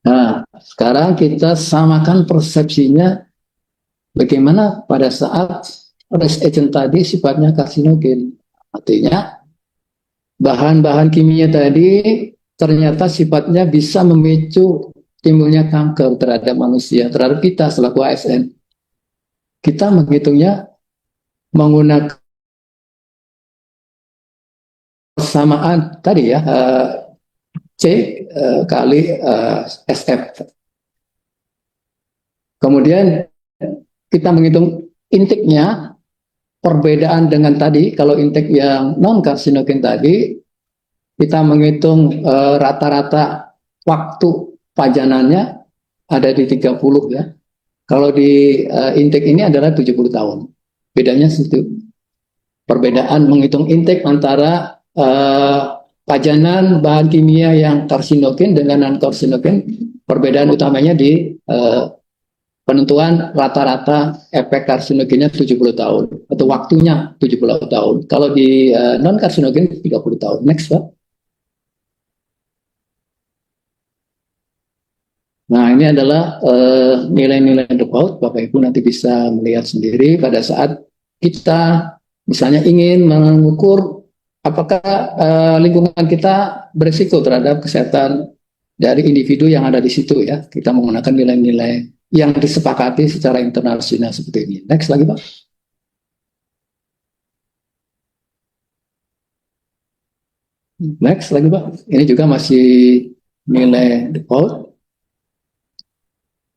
Nah, sekarang kita samakan persepsinya bagaimana pada saat risk agent tadi sifatnya karsinogen. Artinya, bahan-bahan kimia tadi ternyata sifatnya bisa memicu timbulnya kanker terhadap manusia, terhadap kita selaku ASN. Kita menghitungnya menggunakan persamaan tadi ya, C kali SF. Kemudian kita menghitung intake-nya, perbedaan dengan tadi, kalau intake yang non-karsinogen tadi, kita menghitung rata-rata waktu pajanannya ada di 30 ya. Kalau di intake ini adalah 70 tahun. Bedanya situ. Perbedaan menghitung intake antara pajanan bahan kimia yang karsinogen dengan non-karsinogen, perbedaan utamanya di penentuan rata-rata efek karsinogennya 70 tahun atau waktunya 70 tahun. Kalau di non-karsinogen 30 tahun. Next, Pak. Nah, ini adalah nilai-nilai dropout. Bapak Ibu nanti bisa melihat sendiri pada saat kita misalnya ingin mengukur apakah lingkungan kita berisiko terhadap kesehatan dari individu yang ada di situ ya. Kita menggunakan nilai-nilai yang disepakati secara internasional seperti ini. Next lagi, Pak. Next lagi, Pak. Ini juga masih nilai default.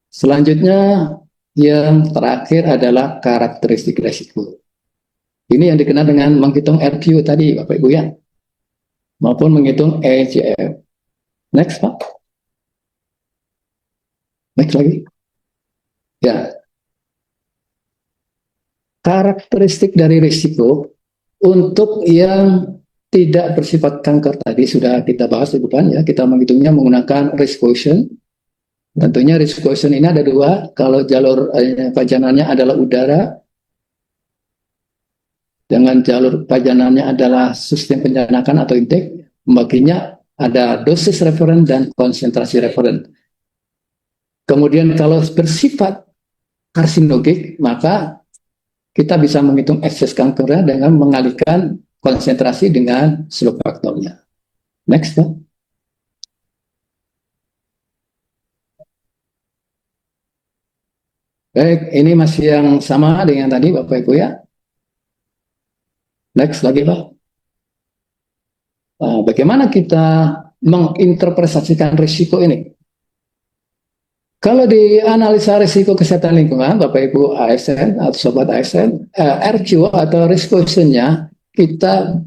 Selanjutnya yang terakhir adalah karakteristik resiko. Ini yang dikenal dengan menghitung RQ tadi, Bapak Ibu ya, maupun menghitung EGF. Next, Pak. Next lagi. Ya. Karakteristik dari risiko untuk yang tidak bersifat kanker tadi sudah kita bahas di depan ya. Kita menghitungnya menggunakan risk quotient. Tentunya risk quotient ini ada dua. Kalau jalur pajanannya adalah udara, dengan jalur pajanannya adalah sistem penyeranakan atau intake, pembaginya ada dosis referen dan konsentrasi referen. Kemudian kalau bersifat karsinogik, maka kita bisa menghitung ekses kankernya dengan mengalihkan konsentrasi dengan slope faktornya. Next, Pak. Baik, ini masih yang sama dengan tadi Bapak Ibu ya. Next lagi, Pak. Nah, bagaimana kita menginterpretasikan risiko ini? Kalau di analisa risiko kesehatan lingkungan, Bapak Ibu ASN atau Sobat ASN, RQ atau risk quotient-nya kita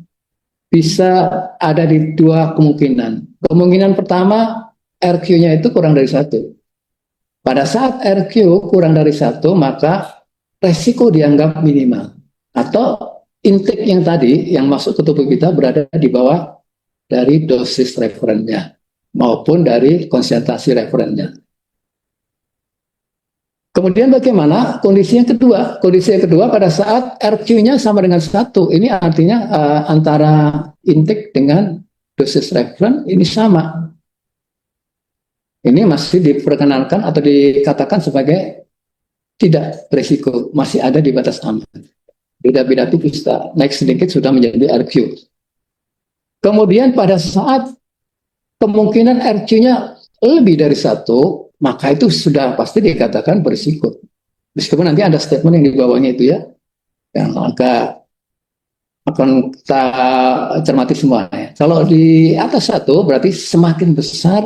bisa ada di dua kemungkinan. Kemungkinan pertama, RQ-nya itu kurang dari 1. Pada saat RQ kurang dari 1, maka resiko dianggap minimal. Atau intake yang tadi, yang masuk ke tubuh kita berada di bawah dari dosis referennya, maupun dari konsentrasi referennya. Kemudian bagaimana kondisi yang kedua? Kondisi yang kedua pada saat RQ-nya sama dengan 1. Ini artinya antara intake dengan dosis referen ini sama. Ini masih diperkenalkan atau dikatakan sebagai tidak berisiko, masih ada di batas aman. Beda-beda tipis, naik sedikit sudah menjadi RQ. Kemudian pada saat kemungkinan RQ-nya lebih dari 1, maka itu sudah pasti dikatakan berisiko. Meskipun nanti ada statement yang di bawahnya itu ya, yang agak akan kita cermati semuanya. Kalau di atas 1 berarti semakin besar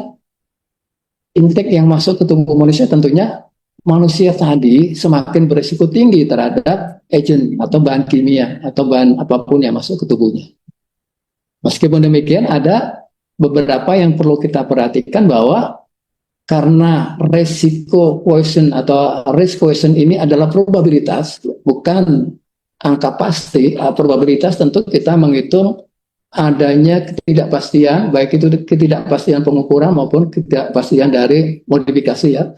intake yang masuk ke tubuh manusia, tentunya manusia tadi semakin berisiko tinggi terhadap agent atau bahan kimia atau bahan apapun yang masuk ke tubuhnya. Meskipun demikian, ada beberapa yang perlu kita perhatikan bahwa karena resiko quotient atau risk quotient ini adalah probabilitas, bukan angka pasti. Probabilitas tentu kita menghitung adanya ketidakpastian, baik itu ketidakpastian pengukuran maupun ketidakpastian dari modifikasi ya.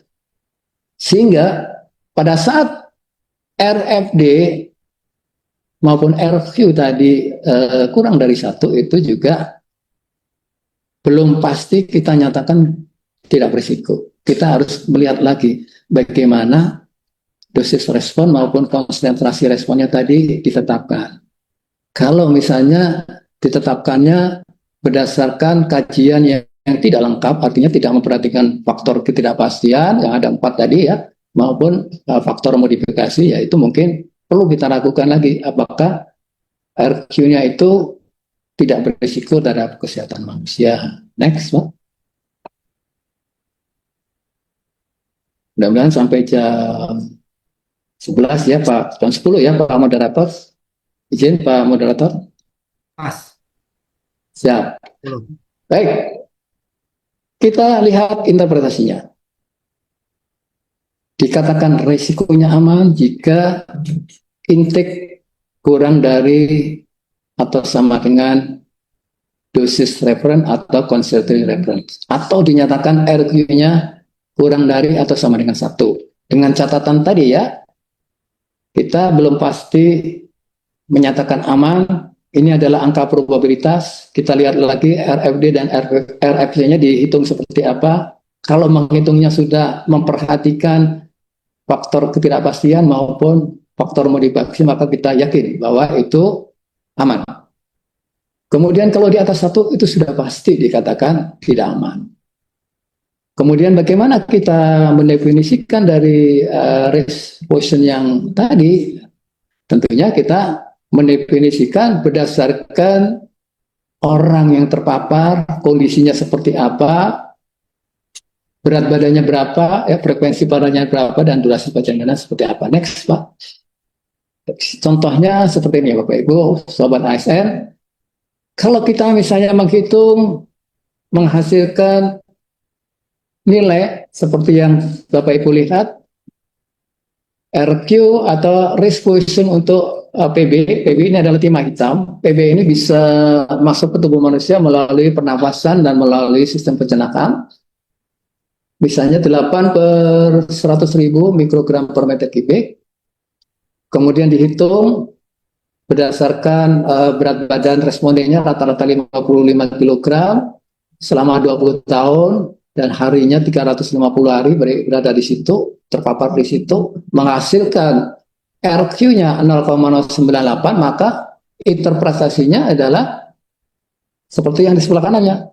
Sehingga pada saat RFD maupun RQ tadi kurang dari 1 itu juga belum pasti kita nyatakan tidak berisiko. Kita harus melihat lagi bagaimana dosis respon maupun konsentrasi responnya tadi ditetapkan. Kalau misalnya ditetapkannya berdasarkan kajian yang tidak lengkap, artinya tidak memperhatikan faktor ketidakpastian yang ada 4 tadi ya, maupun faktor modifikasi, ya itu mungkin perlu kita lakukan lagi apakah RQ-nya itu tidak berisiko terhadap kesehatan manusia. Next, Pak. Mudah-mudahan sampai jam 11 ya Pak, jam 10 ya Pak moderator. Izin Pak moderator. Mas. Siap. Belum. Baik, kita lihat interpretasinya. Dikatakan resikonya aman jika intake kurang dari atau sama dengan dosis referen atau concentrated reference, atau dinyatakan RQ-nya kurang dari atau sama dengan 1. Dengan catatan tadi ya, kita belum pasti menyatakan aman. Ini adalah angka probabilitas. Kita lihat lagi RFD dan RFC-nya dihitung seperti apa. Kalau menghitungnya sudah memperhatikan faktor ketidakpastian maupun faktor modifikasi, maka kita yakin bahwa itu aman. Kemudian kalau di atas 1 itu sudah pasti dikatakan tidak aman. Kemudian bagaimana kita mendefinisikan dari risk quotient yang tadi? Tentunya kita mendefinisikan berdasarkan orang yang terpapar, kondisinya seperti apa, berat badannya berapa, ya, frekuensi badannya berapa, dan durasi perjalanan seperti apa. Next, Pak. Contohnya seperti ini, Bapak Ibu, Sobat ASN. Kalau kita misalnya menghitung, menghasilkan nilai seperti yang Bapak Ibu lihat, RQ atau risk quotient untuk PB ini adalah timah hitam. PB ini bisa masuk ke tubuh manusia melalui pernafasan dan melalui sistem pencernaan. Misalnya 8/100.000 mikrogram per meter kubik. Kemudian dihitung berdasarkan berat badan respondennya rata-rata 55 kg selama 20 tahun dan harinya 350 hari berada di situ, terpapar di situ, menghasilkan RQ-nya 0,098, maka interpretasinya adalah seperti yang di sebelah kanannya.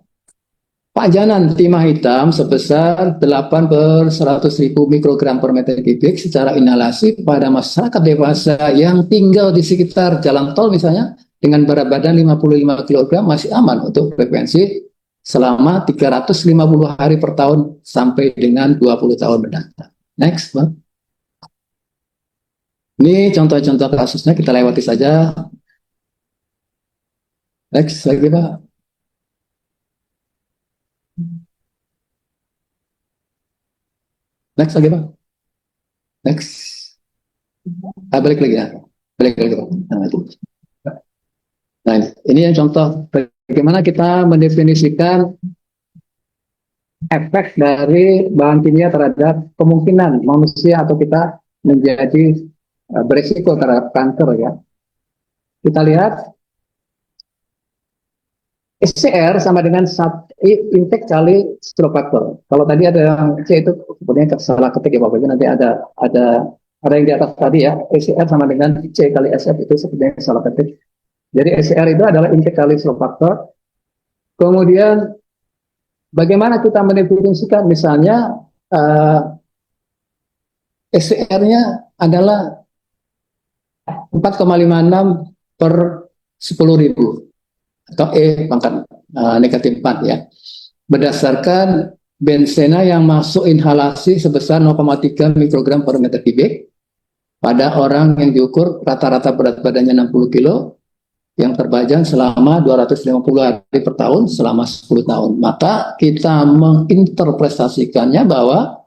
Pajanan timah hitam sebesar 8/100.000 mikrogram per meter kubik secara inhalasi pada masyarakat dewasa yang tinggal di sekitar jalan tol misalnya dengan berat badan 55 kg masih aman untuk frekuensi selama 350 hari per tahun sampai dengan 20 tahun mendatang. Next, Pak. Ini contoh-contoh kasusnya, kita lewati saja. Next lagi, Pak. Next lagi, Pak. Next. Balik lagi ya. Balik lagi, Pak. Nah, ini yang contoh bagaimana kita mendefinisikan efek dari bahan kimia terhadap kemungkinan manusia atau kita menjadi berisiko terhadap kanker ya. Kita lihat SCR sama dengan intake kali stroke factor. Kalau tadi ada yang C itu sebenarnya salah ketik ya Bapak Ibu, nanti ada yang di atas tadi ya. SCR sama dengan C kali SF itu sebenarnya salah ketik. Jadi SCR itu adalah intake kali stroke factor. Kemudian bagaimana kita mendefinisikan misalnya SCR-nya adalah 4,56 per 10.000 atau E pangkat negatif 4 ya, berdasarkan benzena yang masuk inhalasi sebesar 0,3 mikrogram per meter kubik pada orang yang diukur rata-rata berat badannya 60 kilo yang terbajang selama 250 hari per tahun selama 10 tahun. Maka kita menginterpretasikannya bahwa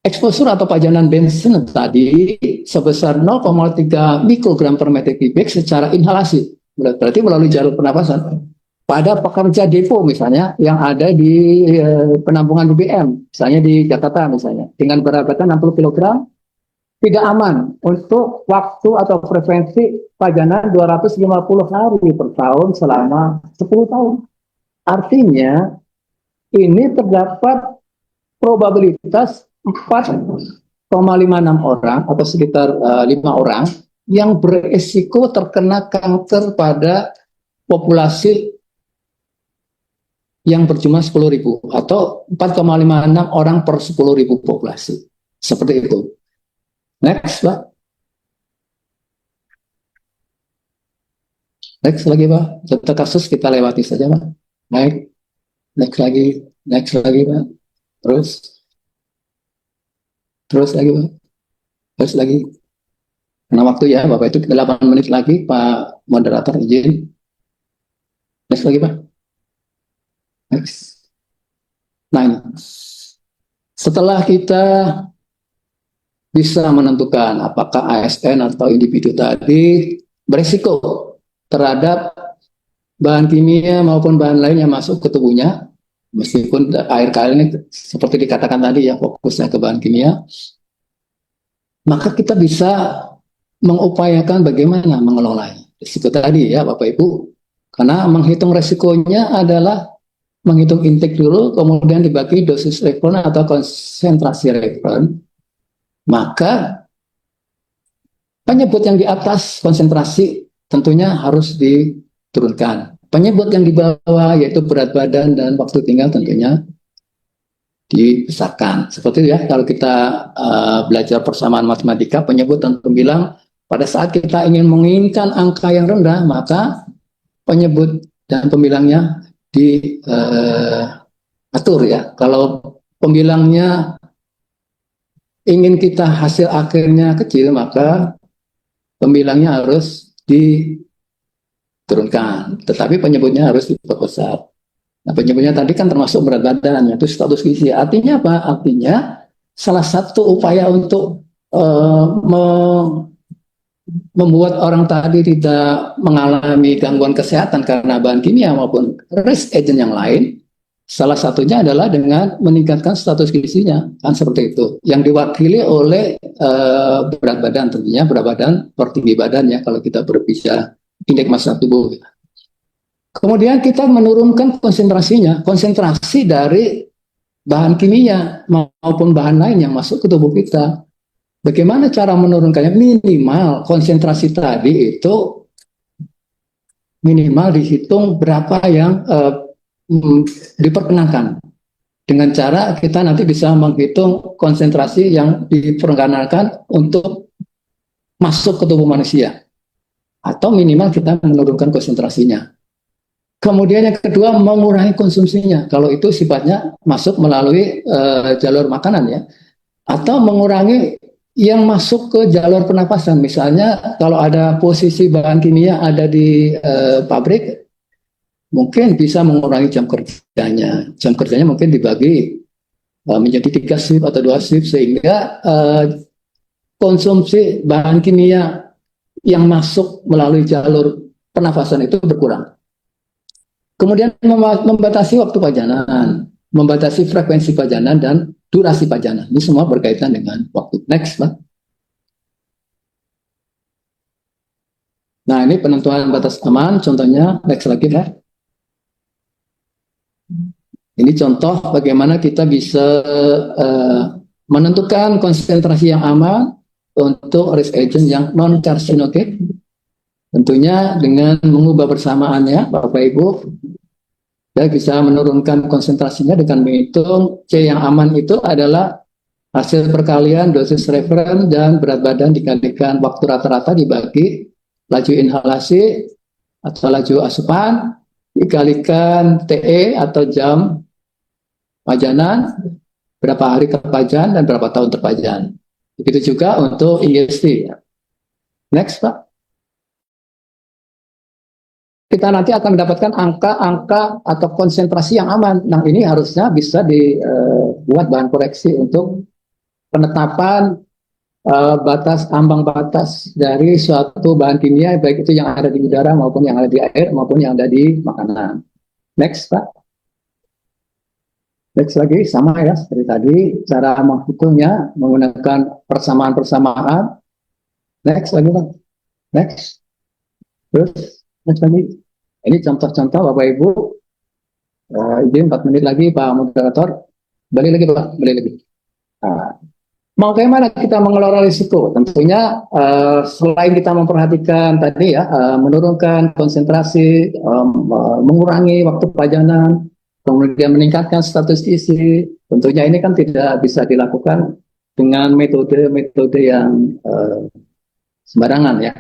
eksposur atau pajanan benzen tadi sebesar 0,3 mikrogram per meter kubik secara inhalasi, berarti melalui jalur pernapasan. Pada pekerja depo misalnya yang ada di penampungan BBM, misalnya di Jakarta misalnya, dengan berat badan 60 kg, tidak aman untuk waktu atau frekuensi pajanan 250 hari per tahun selama 10 tahun. Artinya ini terdapat probabilitas 4,56 orang atau sekitar 5 orang yang beresiko terkena kanker pada populasi yang berjumlah 10.000 atau 4,56 orang per 10.000 populasi. Seperti itu. Next, Pak. Next lagi, Pak. Contoh kasus kita lewati saja, Pak. Baik. Next lagi. Next lagi, Pak. Terus lagi, Pak. Terus lagi. Karena waktu ya, Bapak itu 8 menit lagi, Pak Moderator izin. Next lagi, Pak. Next. Nah, ini. Setelah kita bisa menentukan apakah ASN atau individu tadi berisiko terhadap bahan kimia maupun bahan lain yang masuk ke tubuhnya, meskipun ARKL ini seperti dikatakan tadi ya fokusnya ke bahan kimia, maka kita bisa mengupayakan bagaimana mengelolanya. Risiko tadi ya Bapak Ibu, karena menghitung resikonya adalah menghitung intake dulu, kemudian dibagi dosis referen atau konsentrasi referen, maka penyebut yang di atas konsentrasi tentunya harus diturunkan. Penyebut yang di bawah yaitu berat badan dan waktu tinggal tentunya dibesarkan. Seperti ya kalau kita belajar persamaan matematika, penyebut dan pembilang pada saat kita ingin menginginkan angka yang rendah, maka penyebut dan pembilangnya diatur ya. Kalau pembilangnya ingin kita hasil akhirnya kecil, maka pembilangnya harus diturunkan. Tetapi penyebutnya harus diperbesar. Nah, penyebutnya tadi kan termasuk berat badan, yaitu status gizi. Artinya apa? Artinya salah satu upaya untuk membuat orang tadi tidak mengalami gangguan kesehatan karena bahan kimia maupun risk agent yang lain, salah satunya adalah dengan meningkatkan status gizinya, kan seperti itu. Yang diwakili oleh berat badan tentunya, berat badan per tinggi badan ya kalau kita berbicara indeks massa tubuh. Kemudian kita menurunkan konsentrasinya, konsentrasi dari bahan kimia maupun bahan lain yang masuk ke tubuh kita. Bagaimana cara menurunkannya? Minimal konsentrasi tadi itu minimal dihitung berapa yang diperkenankan. Dengan cara kita nanti bisa menghitung konsentrasi yang diperkenankan untuk masuk ke tubuh manusia. Atau minimal kita menurunkan konsentrasinya. Kemudian yang kedua, mengurangi konsumsinya. Kalau itu sifatnya masuk melalui jalur makanan ya. Atau mengurangi yang masuk ke jalur pernapasan. Misalnya kalau ada posisi bahan kimia ada di pabrik, mungkin bisa mengurangi jam kerjanya. Jam kerjanya mungkin dibagi menjadi 3 shift atau 2 shift sehingga konsumsi bahan kimia yang masuk melalui jalur pernafasan itu berkurang. Kemudian membatasi waktu pajanan, membatasi frekuensi pajanan dan durasi pajanan. Ini semua berkaitan dengan waktu. Next, Pak. Nah, ini penentuan batas aman. Contohnya, next lagi, Pak. Ini contoh bagaimana kita bisa menentukan konsentrasi yang aman untuk risk agent yang non-karsinogen. Tentunya dengan mengubah persamaannya, Bapak Ibu, ya bisa menurunkan konsentrasinya dengan menghitung C yang aman itu adalah hasil perkalian dosis referen dan berat badan dikalikan waktu rata-rata dibagi laju inhalasi atau laju asupan dikalikan TE atau jam pajanan, berapa hari terpajan dan berapa tahun terpajan. Begitu juga untuk IST. Next, Pak. Kita nanti akan mendapatkan angka-angka atau konsentrasi yang aman. Nah, ini harusnya bisa dibuat bahan koreksi untuk penetapan batas ambang batas dari suatu bahan kimia, baik itu yang ada di udara maupun yang ada di air maupun yang ada di makanan. Next, Pak. Next lagi, sama ya seperti tadi, cara menghitungnya menggunakan persamaan-persamaan. Next lagi, Pak. Next. Terus, next lagi. Ini contoh-contoh Bapak Ibu. Izin 4 menit lagi Pak Moderator. Balik lagi Pak, balik lagi. Mau bagaimana kita mengelola risiko? Tentunya selain kita memperhatikan tadi ya, menurunkan konsentrasi, mengurangi waktu pajanan, kemudian meningkatkan status gizi. Tentunya ini kan tidak bisa dilakukan dengan metode-metode yang sembarangan ya.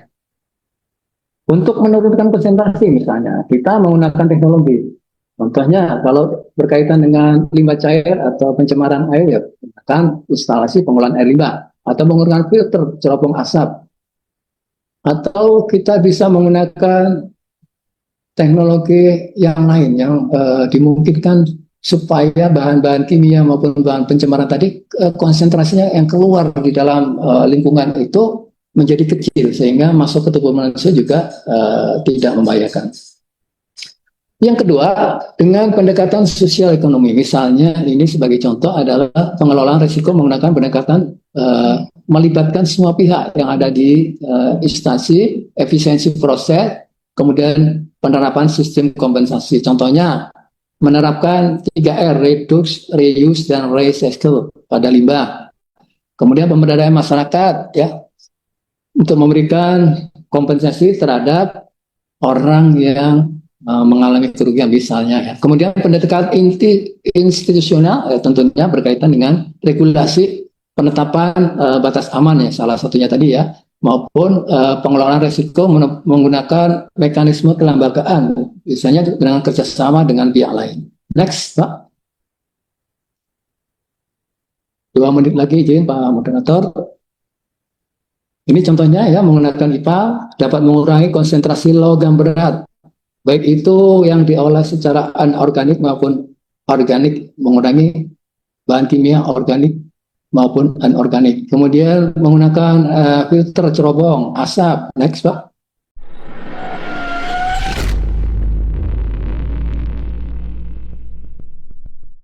Untuk menurunkan konsentrasi misalnya, kita menggunakan teknologi. Contohnya kalau berkaitan dengan limbah cair atau pencemaran air, ya menggunakan instalasi pengolahan air limbah atau menggunakan filter cerobong asap. Atau kita bisa menggunakan teknologi yang lain yang dimungkinkan supaya bahan-bahan kimia maupun bahan pencemaran tadi konsentrasinya yang keluar di dalam lingkungan itu menjadi kecil sehingga masuk ke tubuh manusia juga tidak membahayakan. Yang kedua, dengan pendekatan sosial ekonomi, misalnya ini sebagai contoh adalah pengelolaan risiko menggunakan pendekatan melibatkan semua pihak yang ada di instansi, efisiensi proses, kemudian penerapan sistem kompensasi. Contohnya, menerapkan 3R, reduce, reuse, dan recycle pada limbah. Kemudian pemberdayaan masyarakat, ya, untuk memberikan kompensasi terhadap orang yang mengalami kerugian misalnya. Ya. Kemudian pendekatan institusional tentunya berkaitan dengan regulasi penetapan batas aman ya salah satunya tadi ya, maupun pengelolaan risiko menggunakan mekanisme kelembagaan, misalnya dengan kerjasama dengan pihak lain. Next, Pak. 2 menit lagi izin Pak Moderator. Ini contohnya ya, menggunakan IPA dapat mengurangi konsentrasi logam berat, baik itu yang diolah secara anorganik maupun organik, mengurangi bahan kimia organik maupun anorganik. Kemudian menggunakan filter cerobong, asap. Next, Pak.